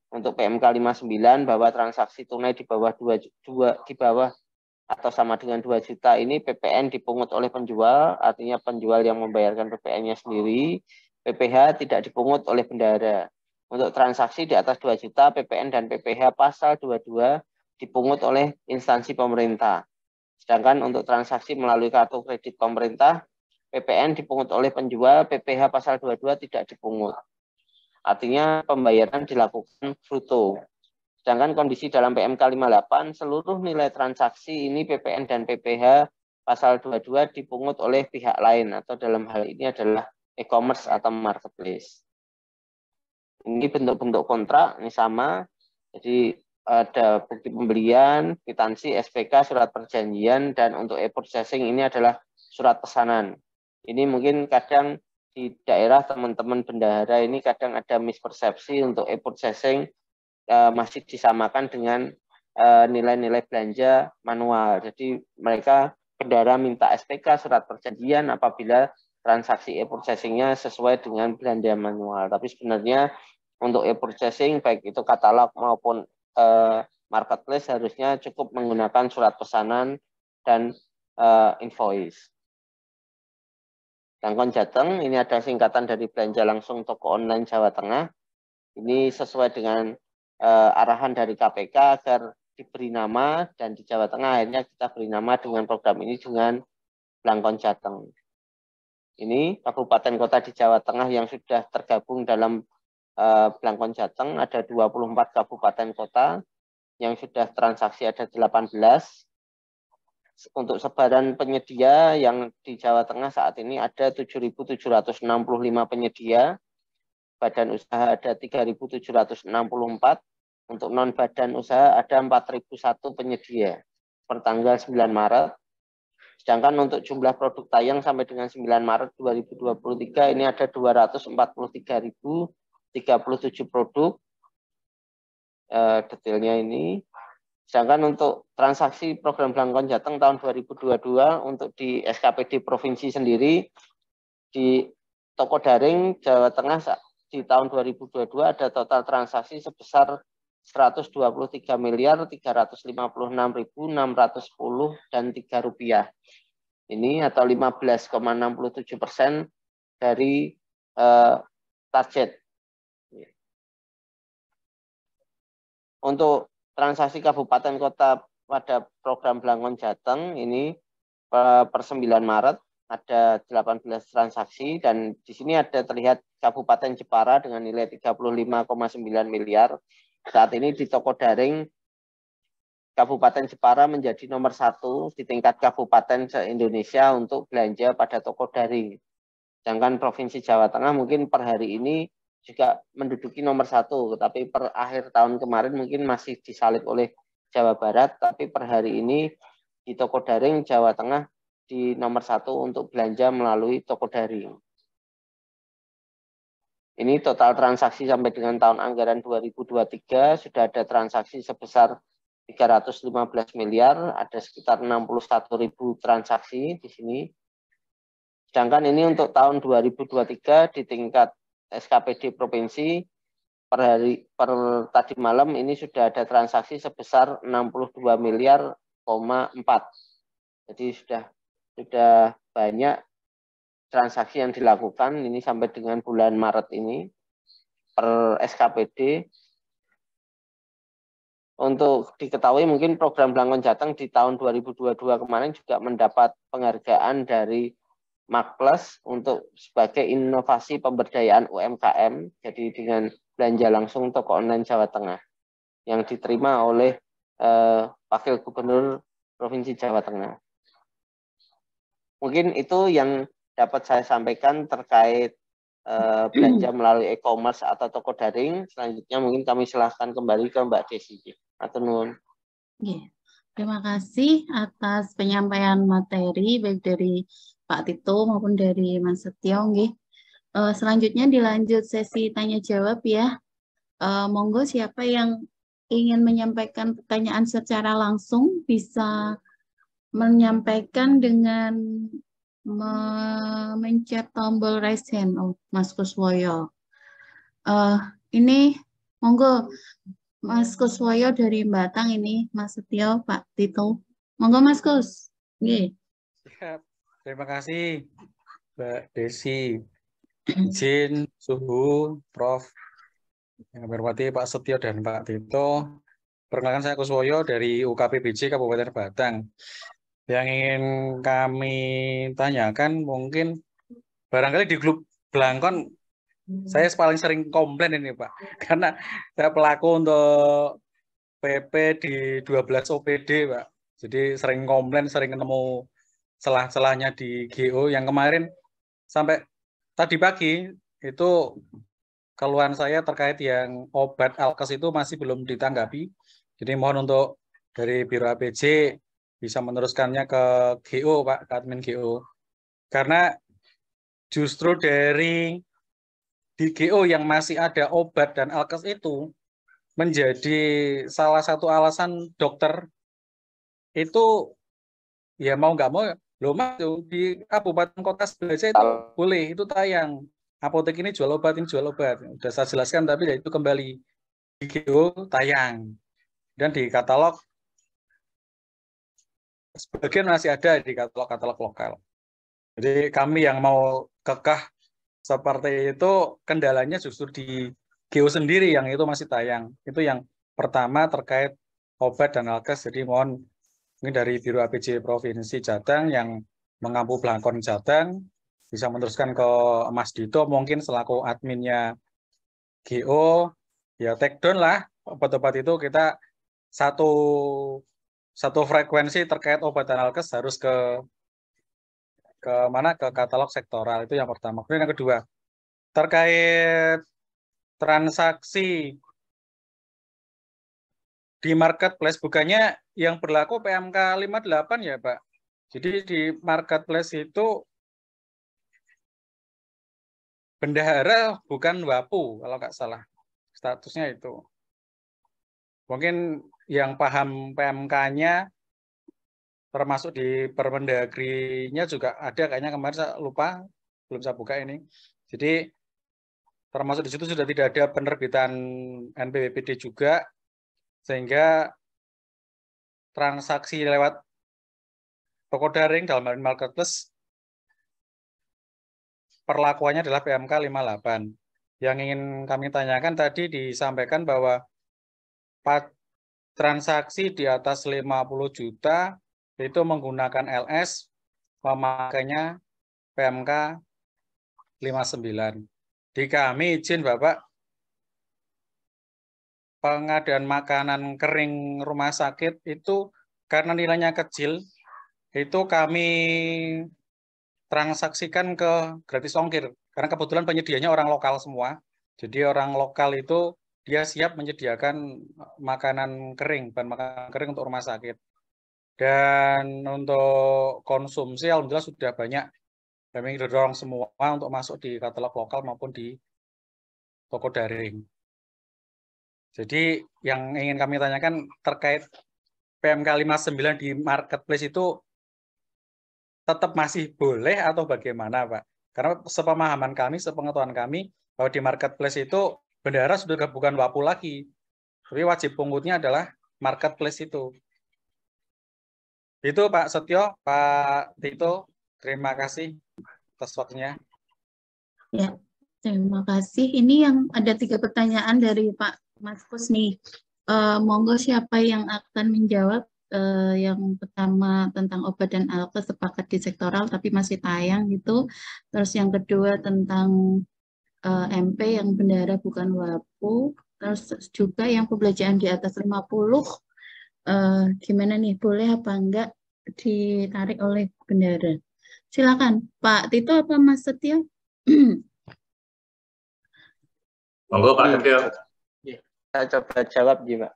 Untuk PMK 59 bahwa transaksi tunai di bawah 2 atau sama dengan 2 juta ini PPN dipungut oleh penjual, artinya penjual yang membayarkan PPN-nya sendiri. PPh tidak dipungut oleh bendahara. Untuk transaksi di atas 2 juta, PPN dan PPh pasal 22 dipungut oleh instansi pemerintah. Sedangkan untuk transaksi melalui kartu kredit pemerintah, PPN dipungut oleh penjual, PPh pasal 22 tidak dipungut. Artinya pembayaran dilakukan bruto. Sedangkan kondisi dalam PMK 58, seluruh nilai transaksi ini PPN dan PPh pasal 22 dipungut oleh pihak lain, atau dalam hal ini adalah e-commerce atau marketplace. Ini bentuk-bentuk kontrak, ini sama. Jadi ada bukti pembelian, kwitansi, SPK, surat perjanjian, dan untuk e-processing ini adalah surat pesanan. Ini mungkin kadang di daerah teman-teman bendahara ini kadang ada mispersepsi untuk e-processing masih disamakan dengan nilai-nilai belanja manual. Jadi mereka bendahara minta SPK, surat perjanjian apabila transaksi e-processingnya sesuai dengan belanja manual. Tapi sebenarnya untuk e-processing baik itu katalog maupun marketplace harusnya cukup menggunakan surat pesanan dan invoice. Blangkon Jateng ini ada singkatan dari belanja langsung toko online Jawa Tengah. Ini sesuai dengan arahan dari KPK agar diberi nama, dan di Jawa Tengah akhirnya kita beri nama dengan program ini dengan Blangkon Jateng. Ini kabupaten kota di Jawa Tengah yang sudah tergabung dalam Blangkon Jateng, ada 24 kabupaten kota yang sudah transaksi ada 18. Untuk sebaran penyedia yang di Jawa Tengah saat ini ada 7.765 penyedia, badan usaha ada 3.764, untuk non badan usaha ada 4.001 penyedia per tanggal 9 Maret. Sedangkan untuk jumlah produk tayang sampai dengan 9 Maret 2023 ini ada 243.037 produk. Detailnya ini. Sedangkan untuk transaksi program Blangkon Jateng tahun 2022 untuk di SKPD Provinsi sendiri, di toko daring Jawa Tengah di tahun 2022 ada total transaksi sebesar 123.356.610 dan 3 rupiah. Ini atau 15,67% dari target. Untuk transaksi kabupaten kota pada program Blangkon Jateng ini per 9 Maret ada 18 transaksi, dan di sini ada terlihat Kabupaten Jepara dengan nilai 35,9 miliar. Saat ini di toko daring Kabupaten Jepara menjadi nomor 1 di tingkat kabupaten se-Indonesia untuk belanja pada toko daring. Sedangkan Provinsi Jawa Tengah mungkin per hari ini juga menduduki nomor 1, tapi per akhir tahun kemarin mungkin masih disalip oleh Jawa Barat, tapi per hari ini di toko daring Jawa Tengah di nomor 1 untuk belanja melalui toko daring. Ini total transaksi sampai dengan tahun anggaran 2023 sudah ada transaksi sebesar 315 miliar, ada sekitar 61.000 transaksi di sini. Sedangkan ini untuk tahun 2023 di tingkat SKPD provinsi per tadi malam ini sudah ada transaksi sebesar 62 miliar, 4. Jadi sudah banyak transaksi yang dilakukan ini sampai dengan bulan Maret ini per SKPD. Untuk diketahui mungkin program Blangkon Jateng di tahun 2022 kemarin juga mendapat penghargaan dari Makles untuk sebagai inovasi pemberdayaan UMKM, jadi dengan belanja langsung toko online Jawa Tengah yang diterima oleh Wakil Gubernur Provinsi Jawa Tengah. Mungkin itu yang dapat saya sampaikan terkait belanja melalui e-commerce atau toko daring. Selanjutnya mungkin kami silahkan kembali ke Mbak Desi. Atur nuwun. Terima kasih atas penyampaian materi baik dari Pak Tito maupun dari Mas Setio. Selanjutnya dilanjut sesi tanya jawab ya. Monggo siapa yang ingin menyampaikan pertanyaan secara langsung bisa menyampaikan dengan memencet tombol raise hand. Mas Kuswoyo. Ini monggo Mas Kuswoyo dari Batang ini, Mas Setio, Pak Tito. Monggo Mas Kus. Siap. Terima kasih Mbak Desi. Izin, Suhu, Prof. Yang berhormati Pak Setio dan Pak Tito. Perkenalkan saya Kuswoyo dari UKPBJ Kabupaten Batang. Yang ingin kami tanyakan mungkin barangkali di grup Blangkon saya paling sering komplain ini Pak. Karena saya pelaku untuk PP di 12 OPD Pak. Jadi sering komplain, sering ketemu celah-celahnya di GO. Yang kemarin sampai tadi pagi itu keluhan saya terkait yang obat alkes itu masih belum ditanggapi. Jadi mohon untuk dari Biro APJ bisa meneruskannya ke GO Pak, ke admin GO. Karena justru dari di GO yang masih ada obat dan alkes itu menjadi salah satu alasan dokter itu ya mau nggak mau loh Mas di kabupaten kota sebelah itu boleh itu tayang apotek ini jual obat udah saya jelaskan tapi ya itu kembali di GO tayang dan di katalog sebagian masih ada di katalog lokal. Jadi kami yang mau kekeh seperti itu kendalanya justru di GO sendiri yang itu masih tayang. Itu yang pertama terkait obat dan alkes. Jadi mohon ini dari Biro APJ Provinsi Jateng yang mengampu Blangkon Jateng bisa meneruskan ke Mas Dito mungkin selaku adminnya GO ya take down lah obat-obat itu kita satu frekuensi terkait obat dan alkes harus ke mana ke katalog sektoral itu yang pertama. Kemudian yang kedua terkait transaksi di marketplace bukannya yang berlaku PMK 58 ya Pak. Jadi di marketplace itu bendahara bukan WAPU kalau nggak salah statusnya itu. Mungkin yang paham PMK-nya termasuk di Permendagri-nya juga ada kayaknya kemarin saya lupa belum saya buka ini. Jadi termasuk di situ sudah tidak ada penerbitan NPWPD juga sehingga transaksi lewat toko daring dalam hal marketplace perlakuannya adalah PMK 58. Yang ingin kami tanyakan tadi disampaikan bahwa transaksi di atas 50 juta itu menggunakan LS pemakainya PMK 59. Di kami izin Bapak pengadaan makanan kering rumah sakit itu karena nilainya kecil itu kami transaksikan ke gratis ongkir karena kebetulan penyedianya orang lokal semua. Jadi orang lokal itu dia siap menyediakan makanan kering, bahan makanan kering untuk rumah sakit. Dan untuk konsumsi alhamdulillah sudah banyak kami dorong semua untuk masuk di katalog lokal maupun di toko daring. Jadi yang ingin kami tanyakan terkait PMK 59 di marketplace itu tetap masih boleh atau bagaimana, Pak? Karena sepemahaman kami, sepengetahuan kami, bahwa di marketplace itu bendahara sudah bukan WAPU lagi. Tapi wajib pungutnya adalah marketplace itu. Itu Pak Setio, Pak Tito, terima kasih atas waktunya. Ya, terima kasih. Ini yang ada 3 pertanyaan dari Pak Maskus nih. Monggo siapa yang akan menjawab? Yang pertama tentang obat dan alkes sepakat di sektoral tapi masih tayang gitu. Terus yang kedua tentang MP yang bendahara bukan WAPU. Terus juga yang pembelajaran di atas 50 gimana nih, boleh apa enggak ditarik oleh bendahara? Silakan Pak Tito apa Mas Setio? Monggo Pak Setio. Saya coba jawab ya, Pak.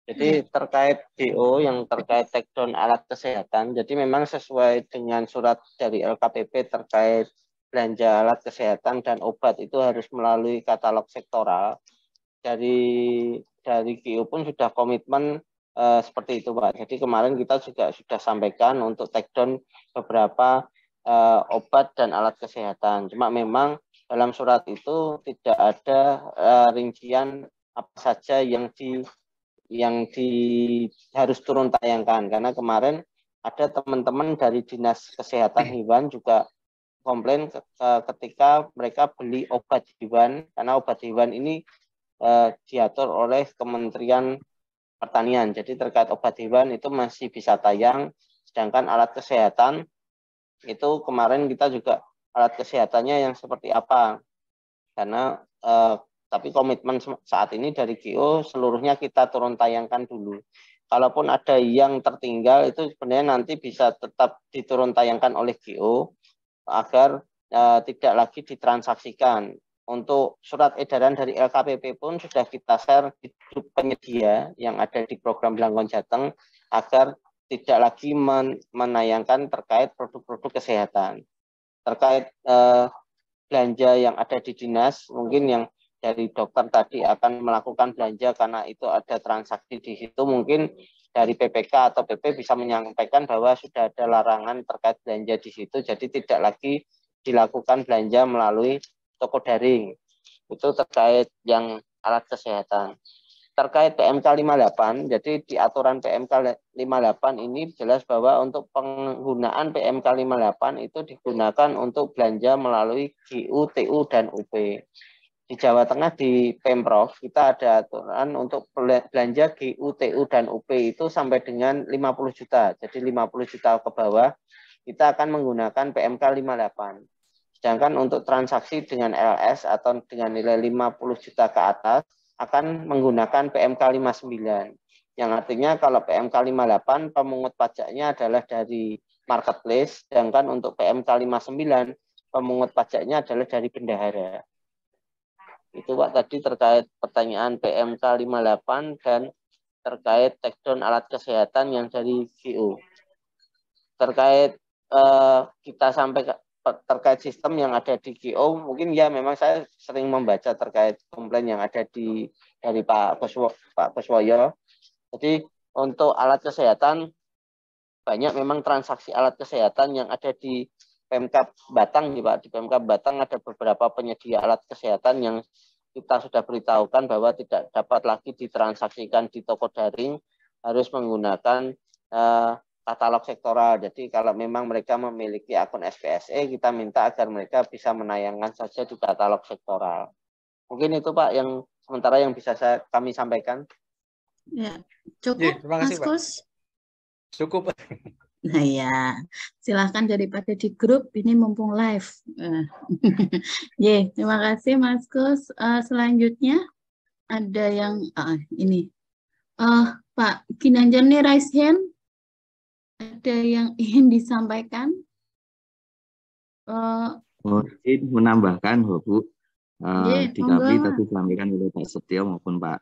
Jadi terkait GO yang terkait takedown alat kesehatan, jadi memang sesuai dengan surat dari LKPP terkait belanja alat kesehatan dan obat itu harus melalui katalog sektoral. Dari GO pun sudah komitmen seperti itu, Pak. Jadi kemarin kita juga sudah sampaikan untuk takedown beberapa obat dan alat kesehatan. Cuma memang dalam surat itu tidak ada rincian apa saja yang harus turun tayangkan, karena kemarin ada teman-teman dari Dinas Kesehatan Hewan juga komplain ketika mereka beli obat hewan, karena obat hewan ini diatur oleh Kementerian Pertanian. Jadi terkait obat hewan itu masih bisa tayang, sedangkan alat kesehatan itu kemarin kita juga alat kesehatannya yang seperti apa, karena tapi komitmen saat ini dari GO seluruhnya kita turun tayangkan dulu. Kalaupun ada yang tertinggal itu sebenarnya nanti bisa tetap diturun tayangkan oleh GO agar tidak lagi ditransaksikan. Untuk surat edaran dari LKPP pun sudah kita share di grup penyedia yang ada di program Blangkon Jateng agar tidak lagi menayangkan terkait produk-produk kesehatan. Terkait belanja yang ada di dinas, mungkin yang dari dokter tadi akan melakukan belanja karena itu ada transaksi di situ, mungkin dari PPK atau PP bisa menyampaikan bahwa sudah ada larangan terkait belanja di situ, jadi tidak lagi dilakukan belanja melalui toko daring. Itu terkait yang alat kesehatan. Terkait PMK 58, jadi di aturan PMK 58 ini jelas bahwa untuk penggunaan PMK 58 itu digunakan untuk belanja melalui GU, TU, dan UP. Di Jawa Tengah di Pemprov kita ada aturan untuk belanja GU, TU, dan UP itu sampai dengan 50 juta. Jadi 50 juta ke bawah kita akan menggunakan PMK 58. Sedangkan untuk transaksi dengan LS atau dengan nilai 50 juta ke atas akan menggunakan PMK 59. Yang artinya kalau PMK 58 pemungut pajaknya adalah dari marketplace, sedangkan untuk PMK 59 pemungut pajaknya adalah dari bendahara. Itu Pak tadi terkait pertanyaan PMK 58 dan terkait takedown alat kesehatan yang dari GO. Terkait kita sampai terkait sistem yang ada di GO, mungkin ya memang saya sering membaca terkait komplain yang ada dari Pak Kuswoyo. Jadi untuk alat kesehatan banyak memang transaksi alat kesehatan yang ada di Pemkab Batang nih Pak. Di Pemkab Batang ada beberapa penyedia alat kesehatan yang kita sudah beritahukan bahwa tidak dapat lagi ditransaksikan di toko daring, harus menggunakan katalog sektoral. Jadi kalau memang mereka memiliki akun SPSE, kita minta agar mereka bisa menayangkan saja di katalog sektoral. Mungkin itu Pak yang sementara yang bisa kami sampaikan. Ya, cukup terima kasih, Mas Kus. Cukup. Nah ya, silahkan daripada di grup, ini mumpung live. Terima kasih Mas Kus. Selanjutnya ada yang ini. Pak Ginanjar nih raise hand. Ada yang ingin disampaikan? Izin menambahkan Bu, di KPI tadi disampaikan oleh Pak Setio maupun Pak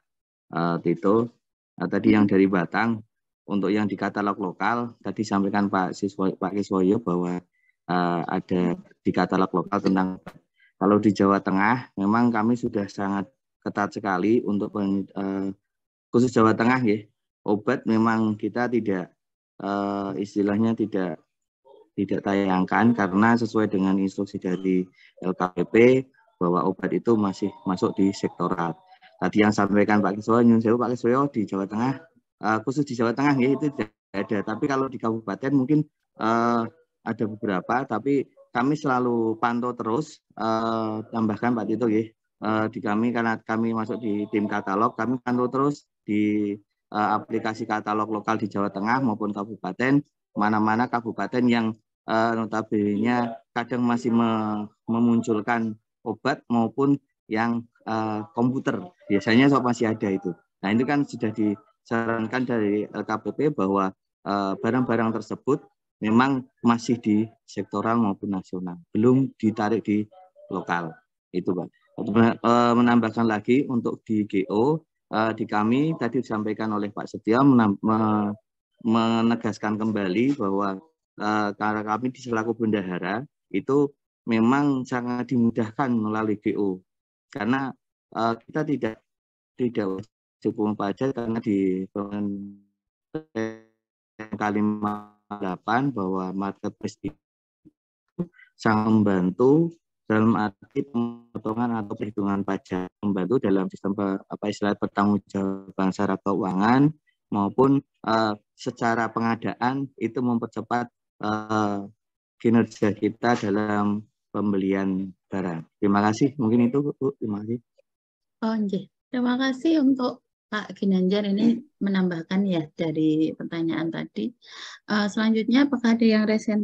Tito. Tadi yang dari Batang, untuk yang di katalog lokal, tadi sampaikan Pak Kiswoyo bahwa ada di katalog lokal tentang, kalau di Jawa Tengah, memang kami sudah sangat ketat sekali untuk khusus Jawa Tengah ya, obat memang kita tidak istilahnya tidak tidak tayangkan karena sesuai dengan instruksi dari LKPP bahwa obat itu masih masuk di sektorat. Tadi yang sampaikan Pak Kiswoyo, Pak Kiswoyo di Jawa Tengah, khusus di Jawa Tengah ya, itu tidak ada. Tapi kalau di kabupaten mungkin ada beberapa, tapi kami selalu pantau terus. Tambahkan Pak Tito ya, di kami karena kami masuk di tim katalog, kami pantau terus di aplikasi katalog lokal di Jawa Tengah maupun kabupaten, mana-mana kabupaten yang notabene kadang masih memunculkan obat maupun yang komputer, biasanya masih ada itu. Nah itu kan sudah disarankan dari LKPP bahwa barang-barang tersebut memang masih di sektoral maupun nasional, belum ditarik di lokal. Itu Pak. Menambahkan lagi untuk di GO, di kami tadi disampaikan oleh Pak Setio menegaskan kembali bahwa karena kami di selaku bendahara itu memang sangat dimudahkan melalui GO karena kita tidak wajib pajak karena di K58 bahwa marketplace itu sangat membantu dalam arti pemotongan atau perhitungan pajak, membantu dalam sistem pertanggungjawaban secara keuangan maupun secara pengadaan itu mempercepat kinerja kita dalam pembelian barang. Terima kasih. Mungkin itu Bu. Terima kasih. Oh, okay. Terima kasih untuk Pak Ginanjar ini menambahkan ya dari pertanyaan tadi. Selanjutnya apakah ada yang resen?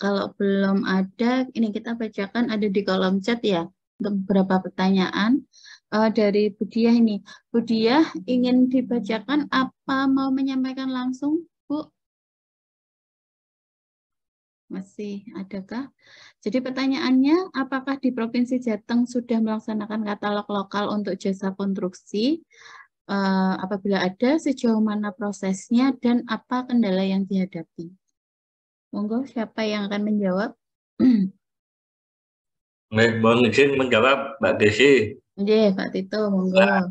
Kalau belum ada, ini kita bacakan ada di kolom chat ya untuk beberapa pertanyaan dari Budiah ini. Budiah ingin dibacakan apa mau menyampaikan langsung, Bu? Masih adakah? Jadi pertanyaannya, apakah di Provinsi Jateng sudah melaksanakan katalog lokal untuk jasa konstruksi? Apabila ada, sejauh mana prosesnya dan apa kendala yang dihadapi? Monggo, siapa yang akan menjawab? Mohon izin menjawab Mbak Desi. Iya, Pak Tito, monggo. Nah,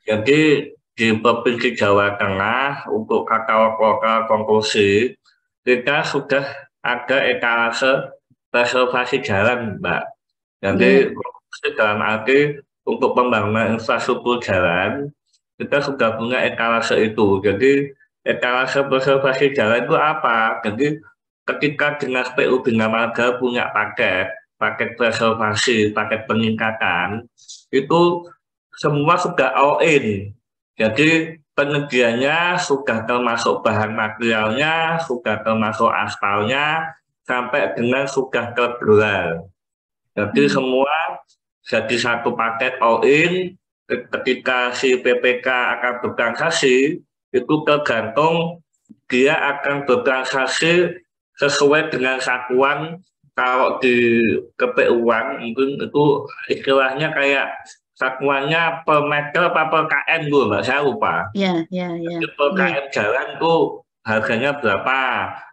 jadi di Provinsi Jawa Tengah untuk katalog lokal konklusi kita sudah ada etalase reservasi jalan, Mbak. Jadi dalam arti untuk pembangunan infrastruktur jalan kita sudah punya etalase itu. Jadi etalase reservasi jalan itu apa? Jadi ketika Dinas PU Bina Marga punya paket reservasi, paket peningkatan, itu semua sudah all in. Jadi penyediaannya sudah termasuk bahan materialnya, sudah termasuk aspalnya, sampai dengan sudah tergelar. Jadi semua jadi satu paket all in. Ketika si PPK akan bertransaksi, itu tergantung dia akan bertransaksi sesuai dengan satuan. Kalau di KPU-an mungkin itu istilahnya kayak satuannya per meter apa per KM dulu, Mbak, saya lupa. Ya. Per KM jalan tuh harganya berapa,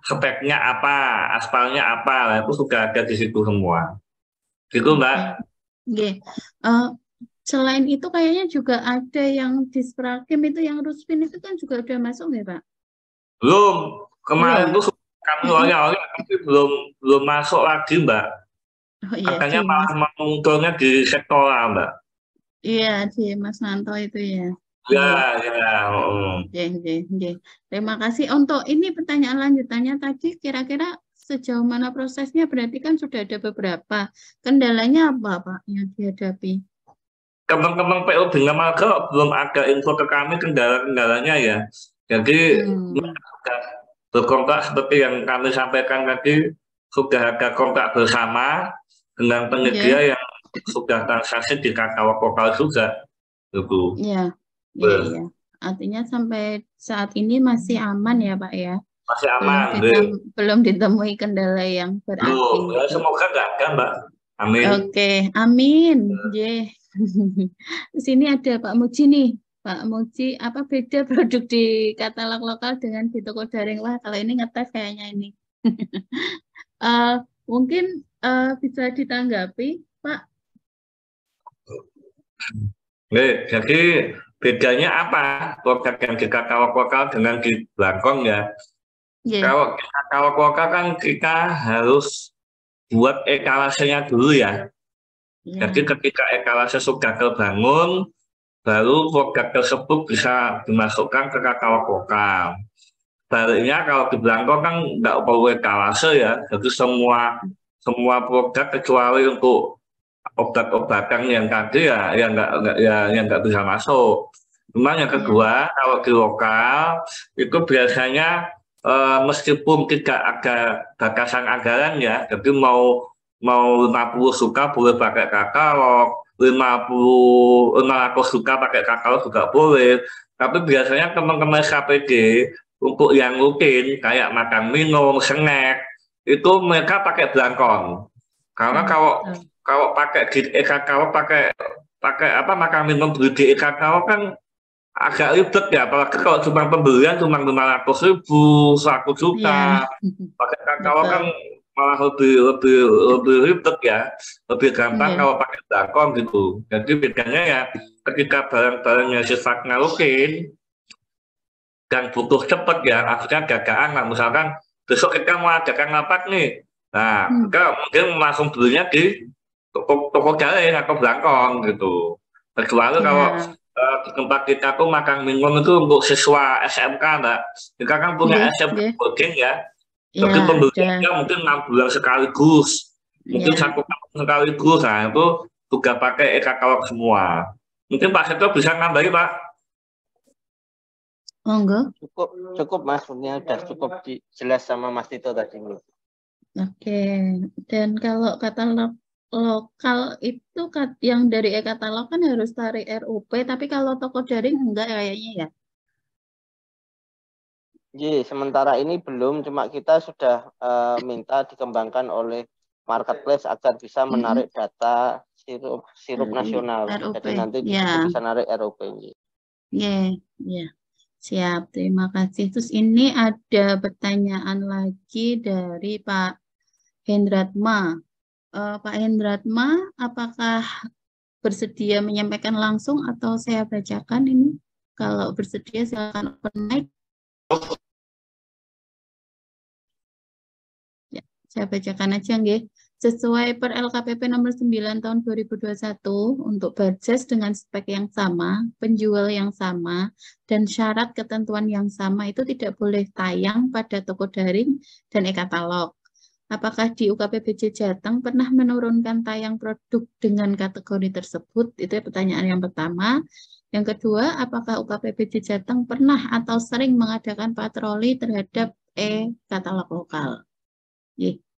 speknya apa, aspalnya apa, itu sudah ada di situ semua. Gitu, Mbak. Selain itu kayaknya juga ada yang Disprakim itu yang Ruspin itu kan juga udah masuk nih, Pak? Belum, kemarin tuh kami awalnya tapi belum masuk lagi, Mbak. Oh, iya, katanya malah munculnya di sektoral, Mbak. Iya, di Mas Nanto itu ya. Ya. Terima kasih. Untuk ini pertanyaan lanjutannya tadi, kira-kira sejauh mana prosesnya? Berarti kan sudah ada beberapa. Kendalanya apa, Pak, yang dihadapi? Teman-teman PU Bina Marga belum ada info ke kami kendala-kendalanya ya. Jadi sudah berkontrak seperti yang kami sampaikan tadi, sudah ada kontrak bersama dengan penyedia yang sudah transaksi di katalog lokal juga. Iya. Artinya sampai saat ini masih aman ya, Pak ya? Masih aman. Belum ditemui kendala yang berarti. Ya, semoga enggak ada, Mbak. Amin. Oke, amin. Di sini ada Pak Muji nih. Pak Muji, apa beda produk di katalog lokal dengan di toko daring? Wah, kalau ini ngetes kayaknya ini. Mungkin bisa ditanggapi, Pak. Jadi bedanya apa produk yang di katalog lokal dengan di Blangkon ya? Kalau koka kan kita harus buat etalasenya dulu ya. Jadi ketika etalase sudah terbangun, baru produk tersebut bisa dimasukkan ke kakao koka. Baliknya kalau di Belangko kan nggak perlu etalase ya, jadi semua produk kecuali untuk obat-obatan yang tadi ya yang nggak bisa masuk. Cuma yang kedua kalau di lokal itu biasanya meskipun tidak ada batasan anggaran ya, jadi mau 50 suka boleh pakai katalog, 500 suka pakai katalog juga boleh. Tapi biasanya teman-teman KPD untuk yang rutin kayak makan minum, snack itu mereka pakai belangkon. Karena kalau pakai di kakao pakai makan minum beli di kakao kan agak ribet ya, apalagi kalau cuma pembelian cuma 500.000, 1 juta. Pakai kakao kan malah lebih ribet ya, lebih gampang kalau pakai belangkon gitu. Jadi bedanya ya ketika barang-barangnya sifatnya rutin dan butuh cepat ya, akhirnya gagaan lah. Misalkan besok kita mau adakan rapat nih, nah kita mungkin langsung belinya di toko jalan atau belangkon gitu. Kecuali kalau di tempat kita tuh makan minum itu untuk siswa SMK, Mbak. Kita kan punya SMK boarding ya. Jadi pembeliannya mungkin 6 bulan sekaligus, mungkin 1 tahun sekaligus. Nah itu juga pakai e-katalog semua. Mungkin Pak Seto bisa nambahin, Pak. Monggo. Cukup Mas, sebenarnya sudah cukup jelas sama Mas Tito tadi. Oke, dan kalau katalog lokal itu yang dari e-katalog kan harus tarik RUP, tapi kalau toko daring enggak kayaknya ya? Sementara ini belum, cuma kita sudah minta dikembangkan oleh marketplace agar bisa menarik data sirup nasional. RUP. Jadi nanti bisa narik RUP. Siap, terima kasih. Terus ini ada pertanyaan lagi dari Pak Hendratma. Pak Hendratma, apakah bersedia menyampaikan langsung atau saya bacakan ini? Kalau bersedia silakan open mic. Ya, saya bacakan aja nggih. Sesuai per LKPP nomor 9 tahun 2021 untuk Barjes dengan spek yang sama, penjual yang sama, dan syarat ketentuan yang sama itu tidak boleh tayang pada toko daring dan e-katalog. Apakah di UKPBJ Jateng pernah menurunkan tayang produk dengan kategori tersebut? Itu pertanyaan yang pertama. Yang kedua, apakah UKPBJ Jateng pernah atau sering mengadakan patroli terhadap e-katalog lokal?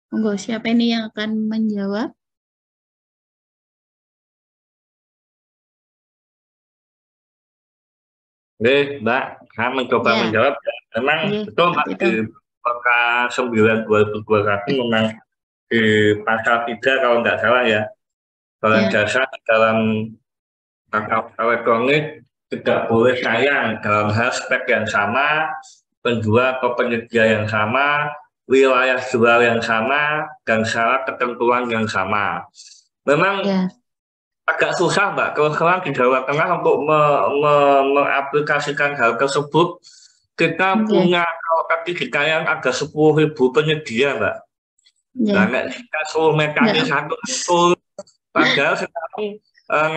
Monggo, siapa ini yang akan menjawab? Mbak, saya mencoba menjawab. Memang betul Mbak, di PK 9 2021 memang di pasal 3 kalau nggak salah ya, barang jasa dalam elektronik tidak boleh tayang dalam hal spek yang sama, penjual atau penyedia yang sama, wilayah jual yang sama, dan syarat ketentuan yang sama. Memang agak susah Mbak, kalau sekarang di Jawa Tengah untuk mengaplikasikan hal tersebut. Kita punya, kalau tadi ditayang ada 10.000 penyedia Mbak. Nah, kita suruh mekanis satu, padahal sekarang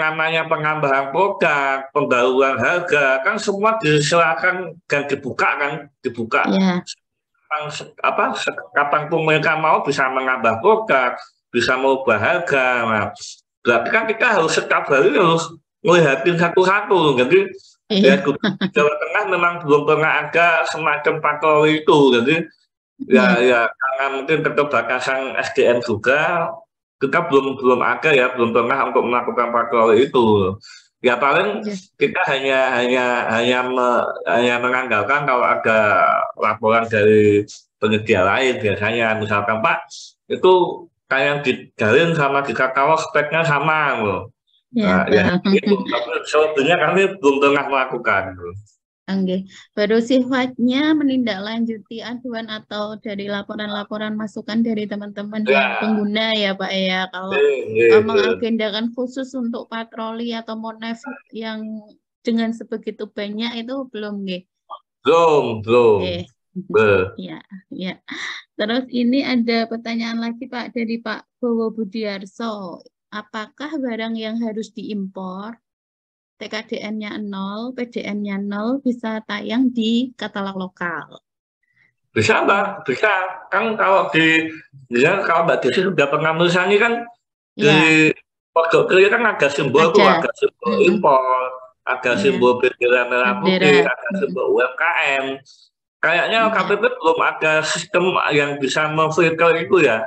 namanya penambahan produk, pembaruan harga, kan semua diserahkan dan dibuka. Kapanpun mereka mau bisa menambah produk, bisa mengubah harga. Nah, berarti kan kita harus setiap hari harus melihatin satu-satu. Jadi ya Jawa Tengah memang belum pernah ada semacam patroli itu. Jadi ya karena mungkin keterbatasan SDM juga, kita belum ada ya, belum pernah untuk melakukan patroli itu. Ya paling kita hanya mengandalkan kalau ada laporan dari penyedia lain, biasanya misalkan Pak itu kayak dijalin sama di katalog speknya sama loh. Itu sebetulnya kami belum pernah melakukan. Baru sifatnya menindaklanjuti aduan atau dari laporan-laporan masukan dari teman-teman yang pengguna ya Pak ya. Kalau mengagendakan khusus untuk patroli atau monef yang dengan sebegitu banyak itu belum Belum. Ya, ya. Terus ini ada pertanyaan lagi Pak dari Pak Bowo Budiarso. Apakah barang yang harus diimpor TKDN-nya 0, PDN-nya 0 bisa tayang di katalog lokal? Bisa Mbak, bisa. Kan kalau kalau Mbak Desi sudah pernah menulisani kan di pojok kiri kan ada simbol tuh, ada simbol impor, ada simbol bendera merah putih, ada simbol UMKM. Kayaknya KPP belum ada sistem yang bisa memfilter itu ya.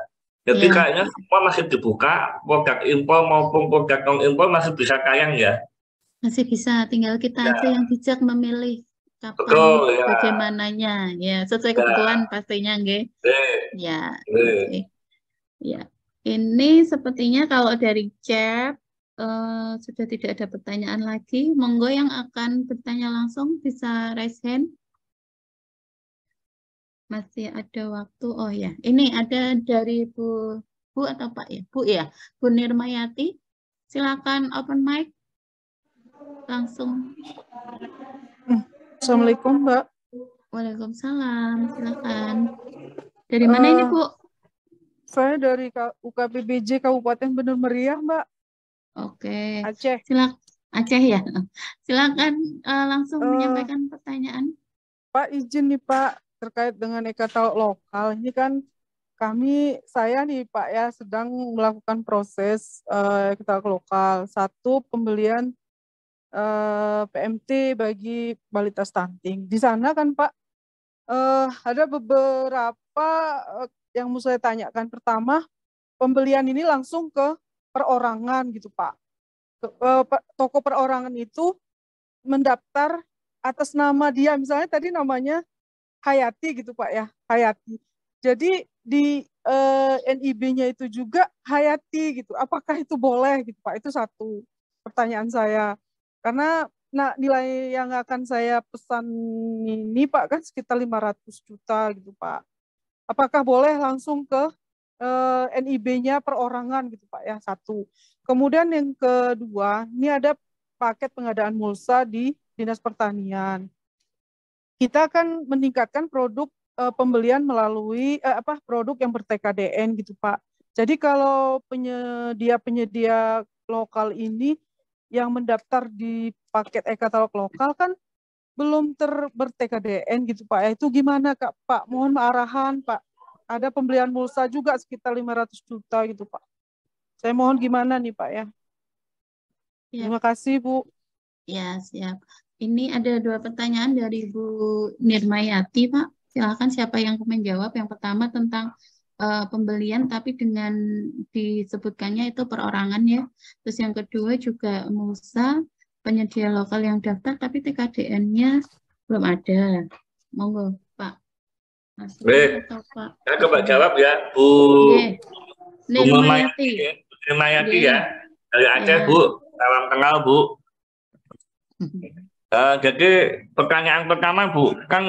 Jadi kayaknya semua masih dibuka, produk impor maupun produk non-impor masih bisa tayang ya. Masih bisa, tinggal kita aja yang bijak memilih kapan, betul, ya. Bagaimananya, ya sesuai kebutuhan pastinya, nggih. Ya, oke. Ya. Ini sepertinya kalau dari chat sudah tidak ada pertanyaan lagi. Monggo yang akan bertanya langsung bisa raise hand. Masih ada waktu. Oh ya, ini ada dari Bu atau Pak ya? Bu ya, Bu Nirmayati. Silakan open mic. Langsung. Assalamualaikum, Mbak. Waalaikumsalam, silakan. Dari mana ini, Bu? Saya dari UKPBJ Kabupaten Bener Meriah, Mbak. Oke. Aceh. Aceh ya. Silakan langsung menyampaikan pertanyaan. Pak, izin nih Pak, terkait dengan e-katalog lokal. Ini kan saya nih Pak ya sedang melakukan proses e-katalog lokal. Satu, pembelian PMT bagi balita stunting. Di sana kan Pak, ada beberapa yang mau saya tanyakan. Pertama, pembelian ini langsung ke perorangan gitu Pak. Toko perorangan itu mendaftar atas nama dia, misalnya tadi namanya Hayati gitu Pak ya, Hayati. Jadi di NIB-nya itu juga Hayati gitu. Apakah itu boleh gitu Pak? Itu satu pertanyaan saya. Karena nilai yang akan saya pesan ini Pak kan sekitar 500 juta gitu Pak. Apakah boleh langsung ke NIB-nya perorangan gitu Pak ya, satu. Kemudian yang kedua, ini ada paket pengadaan mulsa di Dinas Pertanian. Kita akan meningkatkan produk pembelian melalui produk yang ber-TKDN gitu Pak. Jadi kalau penyedia lokal ini yang mendaftar di paket e-katalog lokal kan belum ber-TKDN gitu Pak. Itu gimana Kak Pak? Mohon arahan Pak. Ada pembelian mulsa juga sekitar 500 juta gitu Pak. Saya mohon gimana nih Pak ya. Terima kasih Bu. Ya, siap. Ini ada 2 pertanyaan dari Bu Nirmayati, Pak. Silakan siapa yang menjawab. Yang pertama tentang pembelian, tapi dengan disebutkannya itu perorangan ya. Terus yang kedua juga mulsa penyedia lokal yang daftar, tapi TKDN-nya belum ada. Monggo, Pak. Baik, saya coba jawab ya, Bu Nirmayati ya, dari Aceh Bu, salam kenal Bu. Jadi pertanyaan pertama Bu, kan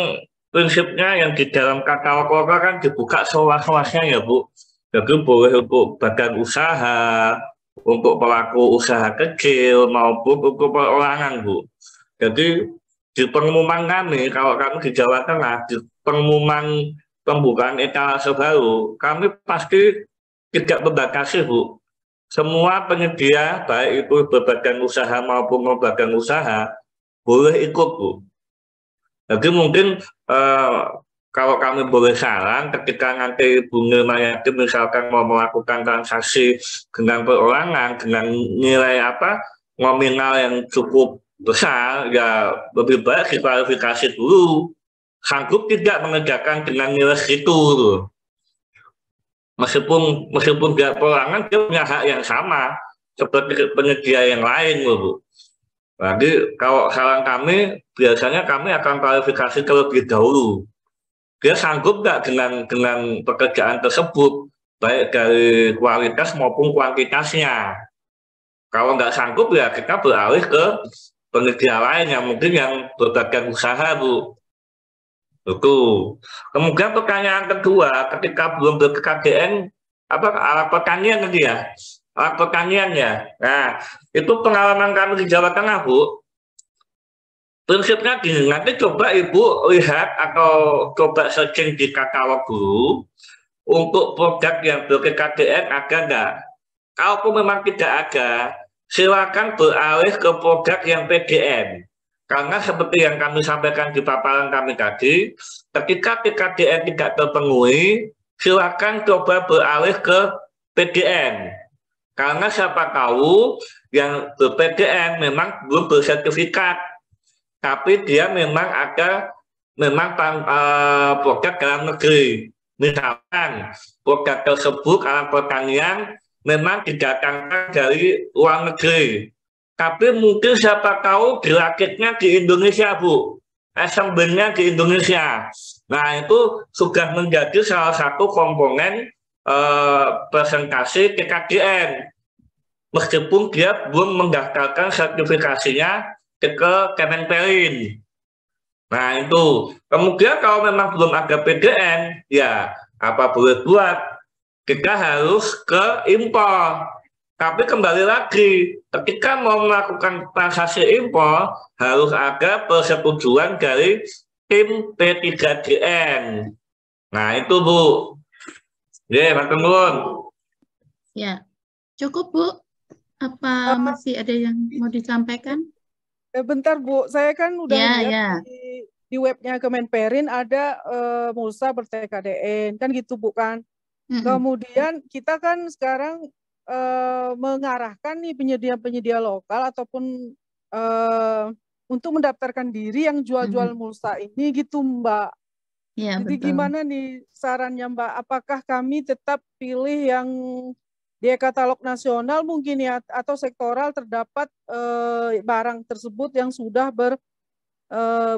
prinsipnya yang di dalam katalog lokal kan dibuka seluas-luasnya ya Bu. Jadi boleh untuk badan usaha, untuk pelaku usaha kecil maupun untuk perorangan Bu. Jadi di pengumuman kami, kalau kami di Jawa Tengah, di pengumuman pembukaan etalase baru, kami pasti tidak membatasi Bu. Semua penyedia, baik itu berbadan usaha maupun berbadan usaha, boleh ikut Bu. Jadi mungkin kalau kami boleh saran, ketika nanti Bu Nirmayati misalkan mau melakukan transaksi dengan perorangan, dengan nilai nominal yang cukup besar, ya lebih baik diklarifikasi dulu. Sanggup tidak mengerjakan dengan nilai segitu. Meskipun dia perorangan, dia punya hak yang sama seperti penyedia yang lain Bu. Jadi kalau saran kami, biasanya kami akan klarifikasi terlebih dahulu. Dia sanggup nggak dengan pekerjaan tersebut, baik dari kualitas maupun kuantitasnya. Kalau nggak sanggup ya kita beralih ke penyedia lain yang mungkin yang berbadan usaha Bu. Betul. Kemudian pertanyaan kedua, ketika belum ber-TKDN, alat pertanian nanti ya? Alat pertanian ya. Nah, itu pengalaman kami di Jawa Tengah Bu. Prinsipnya gini, nanti coba Ibu lihat atau coba searching di katalog dulu untuk produk yang ber-PKDN ada enggak. Kalau memang tidak ada, silakan beralih ke produk yang PDN. Karena seperti yang kami sampaikan di paparan kami tadi, ketika PKDN tidak terpenuhi, silakan coba beralih ke PDN. Karena siapa tahu yang ber-PDN memang belum bersertifikat, tapi dia memang ada produk dalam negeri. Misalkan produk tersebut alat pertanian memang didatangkan dari luar negeri, tapi mungkin siapa tahu dirakitnya di Indonesia, Bu, assembly-nya di Indonesia. Nah, itu sudah menjadi salah satu komponen presentasi PKDN, meskipun dia belum mendaftarkan sertifikasinya ke Kemenperin. Nah, itu. Kemudian kalau memang belum ada PDN, ya apa boleh buat, kita harus ke impor. Tapi kembali lagi, ketika mau melakukan transaksi impor, harus ada persetujuan dari tim P3DN. Nah, itu, Bu. Ya, matur nuwun. Ya, cukup, Bu. Apa masih ada yang mau disampaikan? Bentar Bu, saya kan udah lihat di webnya Kemenperin ada mulsa ber-TKDN, kan gitu Bu kan. Kemudian kita kan sekarang mengarahkan nih penyedia-penyedia lokal ataupun untuk mendaftarkan diri yang jual-jual mulsa ini gitu Mbak. Ya, jadi betul. Gimana nih sarannya Mbak? Apakah kami tetap pilih yang di katalog nasional mungkin ya, atau sektoral terdapat barang tersebut yang sudah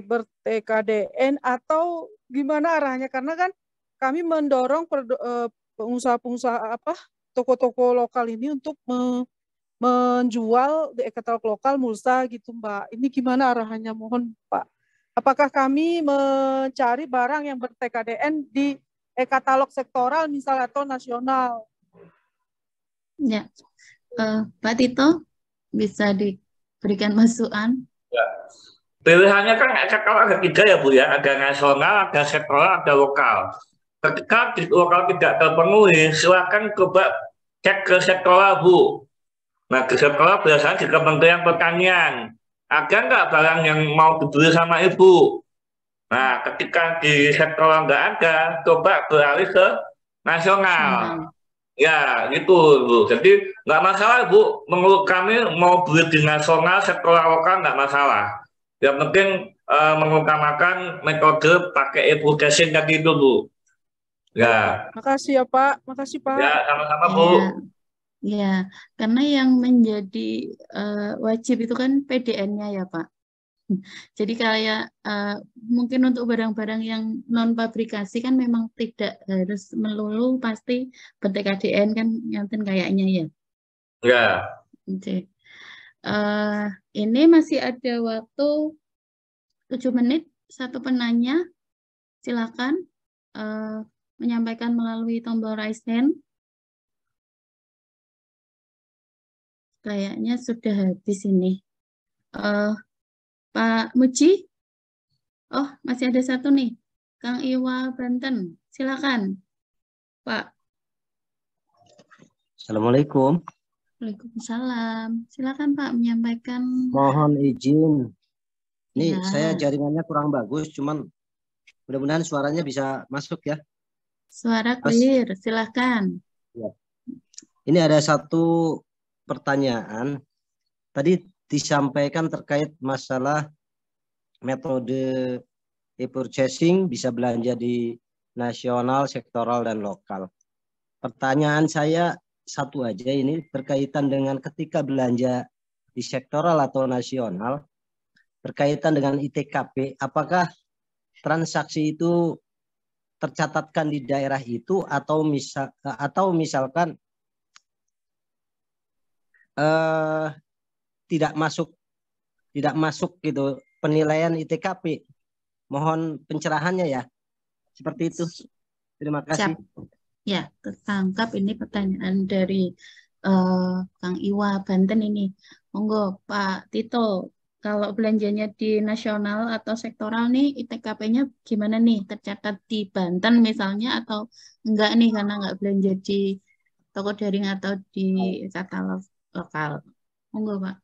ber-TKDN, atau gimana arahnya? Karena kan kami mendorong pengusaha-pengusaha toko-toko lokal ini untuk menjual di katalog lokal mulsa gitu Mbak. Ini gimana arahannya, mohon Pak? Apakah kami mencari barang yang ber-TKDN di katalog sektoral misalnya atau nasional? Ya, Pak Tito bisa diberikan masukan. Ya. Pilihannya kan sektoral ada 3 ya Bu ya, ada nasional, ada sektoral, ada lokal. Ketika di lokal tidak terpenuhi, silakan coba cek ke sektoral Bu. Nah, di sektoral biasanya di Kementerian Pertanian. Ada nggak barang yang mau dibeli sama Ibu? Nah, ketika di sektoral nggak ada, coba beralih ke nasional. Ya, gitu Bu. Jadi nggak masalah Bu. Menurut kami mau beli di nasional, sektoral lokal nggak masalah. Yang penting mengutamakan metode pakai e-processing tadi itu Bu. Ya. Makasih ya Pak. Makasih Pak. Ya, sama-sama Bu. Ya, karena yang menjadi wajib itu kan PDN-nya ya Pak. Jadi kayak mungkin untuk barang-barang yang non pabrikasi kan memang tidak harus melulu pasti ber-TKDN kan, nyanten kayaknya ya. Ya. Oke. Ini masih ada waktu 7 menit. Satu penanya, silakan menyampaikan melalui tombol raise hand. Kayaknya sudah habis ini. Pak Muji? Oh, masih ada satu nih. Kang Iwa Banten. Silakan, Pak. Assalamualaikum. Waalaikumsalam. Silakan Pak menyampaikan. Mohon izin. Ini Ya. saya jaringannya kurang bagus, cuman mudah-mudahan suaranya bisa masuk ya. Suara clear, silakan. Ya. Ini ada satu pertanyaan. Tadi disampaikan terkait masalah metode e-purchasing bisa belanja di nasional, sektoral, dan lokal. Pertanyaan saya satu aja ini berkaitan dengan ketika belanja di sektoral atau nasional, berkaitan dengan ITKP, apakah transaksi itu tercatatkan di daerah itu atau misalkan tidak masuk gitu penilaian ITKP. Mohon pencerahannya ya. Seperti itu. Terima kasih. Ya, tertangkap ini pertanyaan dari Kang Iwa Banten ini. Monggo Pak Tito kalau belanjanya di nasional atau sektoral nih, ITKP-nya gimana nih? Tercatat di Banten misalnya atau enggak nih karena enggak belanja di toko daring atau di katalog lokal? Monggo, Pak.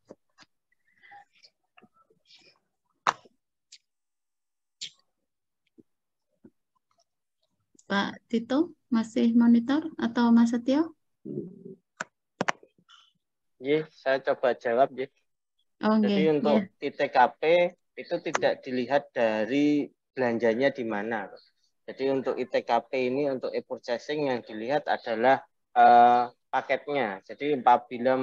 Pak Tito masih monitor atau Mas Setio? Saya coba jawab, Oh, Jadi okay. untuk ITKP itu tidak dilihat dari belanjanya di mana. Jadi untuk ITKP ini untuk e-purchasing yang dilihat adalah paketnya. Jadi apabila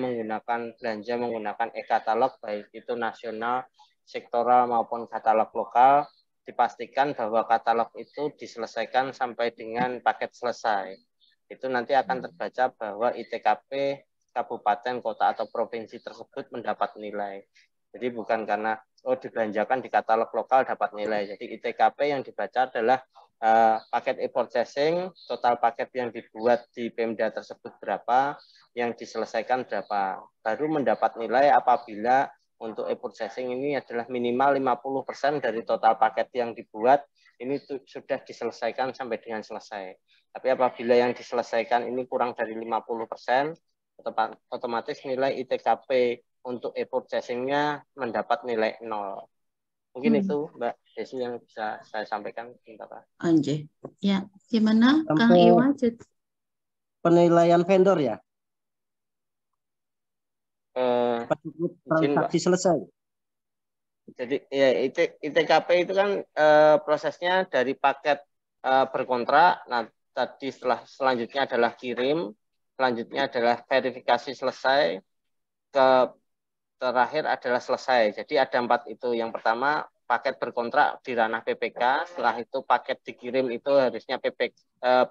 belanja menggunakan e-katalog baik itu nasional, sektoral maupun katalog lokal, dipastikan bahwa katalog itu diselesaikan sampai dengan paket selesai. Itu nanti akan terbaca bahwa ITKP kabupaten, kota, atau provinsi tersebut mendapat nilai. Jadi bukan karena dibelanjakan di katalog lokal dapat nilai. Jadi ITKP yang dibaca adalah paket e-purchasing, total paket yang dibuat di Pemda tersebut berapa, yang diselesaikan berapa. Baru mendapat nilai apabila untuk e-purchasing ini adalah minimal 50% dari total paket yang dibuat, ini sudah diselesaikan sampai dengan selesai. Tapi apabila yang diselesaikan ini kurang dari 50%, otomatis nilai ITKP untuk e-purchasing-nya mendapat nilai 0. Mungkin itu Mbak Desi yang bisa saya sampaikan. Anjay. Ya, gimana Sampai Kang Iwa? Penilaian vendor ya? Transaksi selesai. Jadi ya ITKP itu kan prosesnya dari paket berkontrak. Nah, tadi selanjutnya adalah kirim, selanjutnya adalah verifikasi selesai, terakhir adalah selesai. Jadi ada 4 itu. Yang pertama paket berkontrak di ranah PPK, setelah itu paket dikirim itu harusnya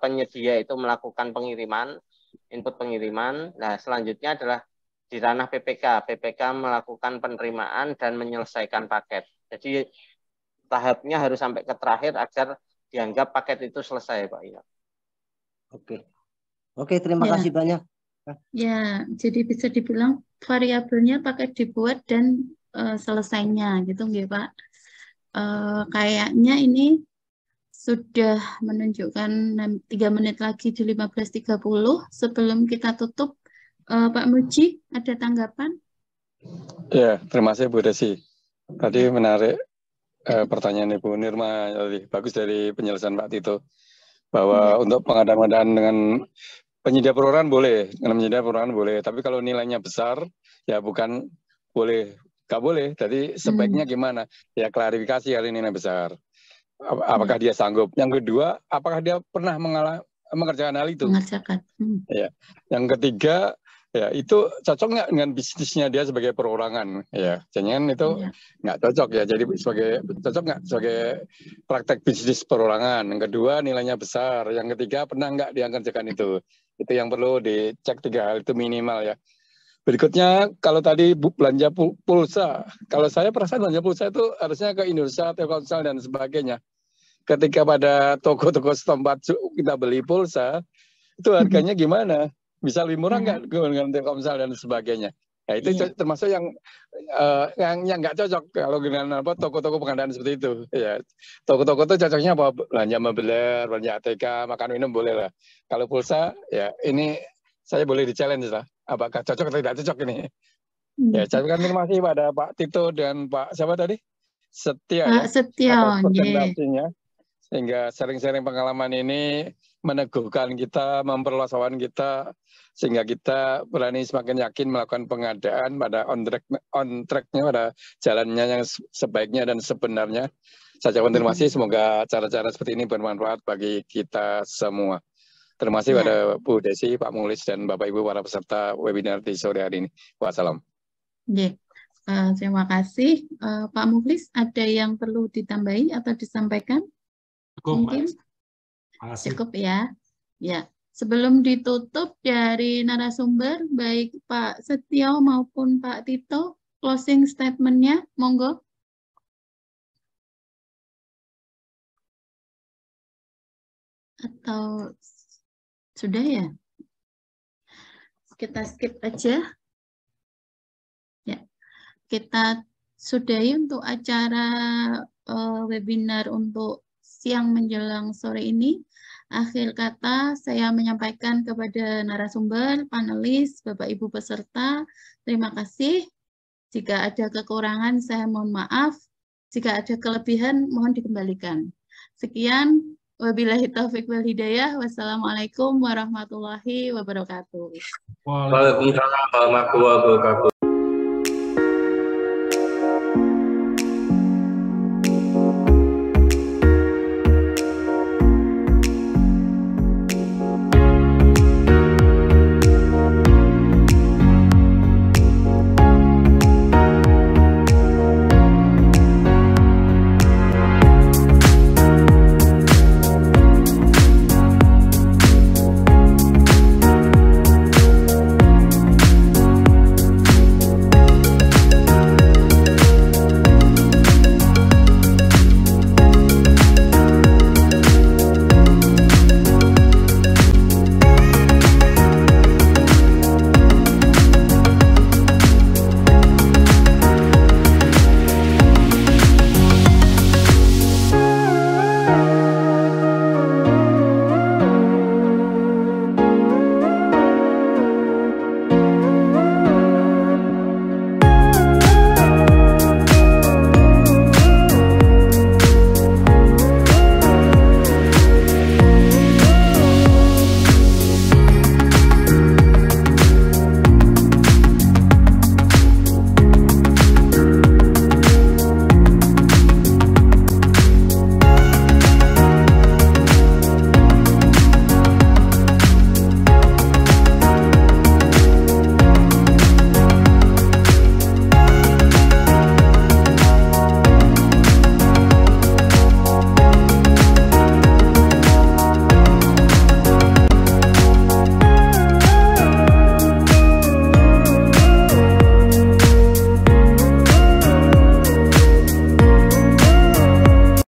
penyedia itu melakukan pengiriman, input pengiriman. Nah, selanjutnya adalah di ranah PPK. PPK melakukan penerimaan dan menyelesaikan paket. Jadi tahapnya harus sampai ke terakhir agar dianggap paket itu selesai, Pak. Oke, terima kasih banyak. Ya, jadi bisa dibilang variabelnya paket dibuat dan selesainya gitu nggih, Pak. Kayaknya ini sudah menunjukkan 3 menit lagi di 15.30. Sebelum kita tutup, Pak Muji, ada tanggapan? Ya, terima kasih Bu Desi. Tadi menarik pertanyaan Ibu Nirma, bagus dari penjelasan Pak Tito, bahwa untuk pengadaan dengan penyedia perorangan boleh, tapi kalau nilainya besar, ya bukan boleh, nggak boleh. Jadi sebaiknya gimana? Ya klarifikasi kali ini besar. Apakah dia sanggup? Yang kedua, apakah dia pernah mengerjakan hal itu? Mengerjakan. Ya. Yang ketiga, ya itu cocok nggak dengan bisnisnya dia sebagai perorangan? Ya, jangan itu nggak cocok ya. Jadi cocok nggak sebagai praktek bisnis perorangan? Yang kedua, nilainya besar. Yang ketiga, pernah nggak dia kerjakan itu? Itu yang perlu dicek 3 hal itu minimal ya. Berikutnya, kalau tadi belanja pulsa, kalau saya perasaan belanja pulsa itu harusnya ke Indonesia, Telkomsel dan sebagainya. Ketika pada toko-toko setempat kita beli pulsa, itu harganya gimana? Bisa lebih murah nggak dengan Telkomsel dan sebagainya? Nah, itu termasuk yang nggak cocok kalau dengan toko-toko pengadaan seperti itu. Ya, toko-toko itu cocoknya apa? Belanja mobiler, belanja ATK, makan minum boleh lah. Kalau pulsa, ya ini saya boleh di-challenge lah. Apakah cocok atau tidak cocok ini? Ya, saya ucapkan terima kasih pada Pak Tito dan Pak siapa tadi? Setia ya. Setia, presentasinya. Sehingga sharing-sharing pengalaman ini meneguhkan kita, memperluas wawasan kita, sehingga kita berani semakin yakin melakukan pengadaan pada on track-nya, pada jalannya yang sebaiknya dan sebenarnya. Saya ucapkan terima kasih, semoga cara-cara seperti ini bermanfaat bagi kita semua. Terima kasih pada Bu Desi, Pak Mulis, dan Bapak Ibu para peserta webinar di sore hari ini. Wassalam. Terima kasih. Pak Mulis, ada yang perlu ditambahi atau disampaikan? Mungkin cukup ya. Ya, sebelum ditutup dari narasumber, baik Pak Setio maupun Pak Tito, closing statement-nya, monggo. Atau sudah ya? Kita skip aja. Ya, kita sudahi untuk acara webinar untuk siang menjelang sore ini. Akhir kata saya menyampaikan kepada narasumber, panelis, Bapak Ibu peserta, terima kasih. Jika ada kekurangan saya mohon maaf. Jika ada kelebihan mohon dikembalikan. Sekian, wabillahi taufiq wal hidayah. Wassalamualaikum warahmatullahi wabarakatuh. Waalaikumsalam warahmatullahi wabarakatuh.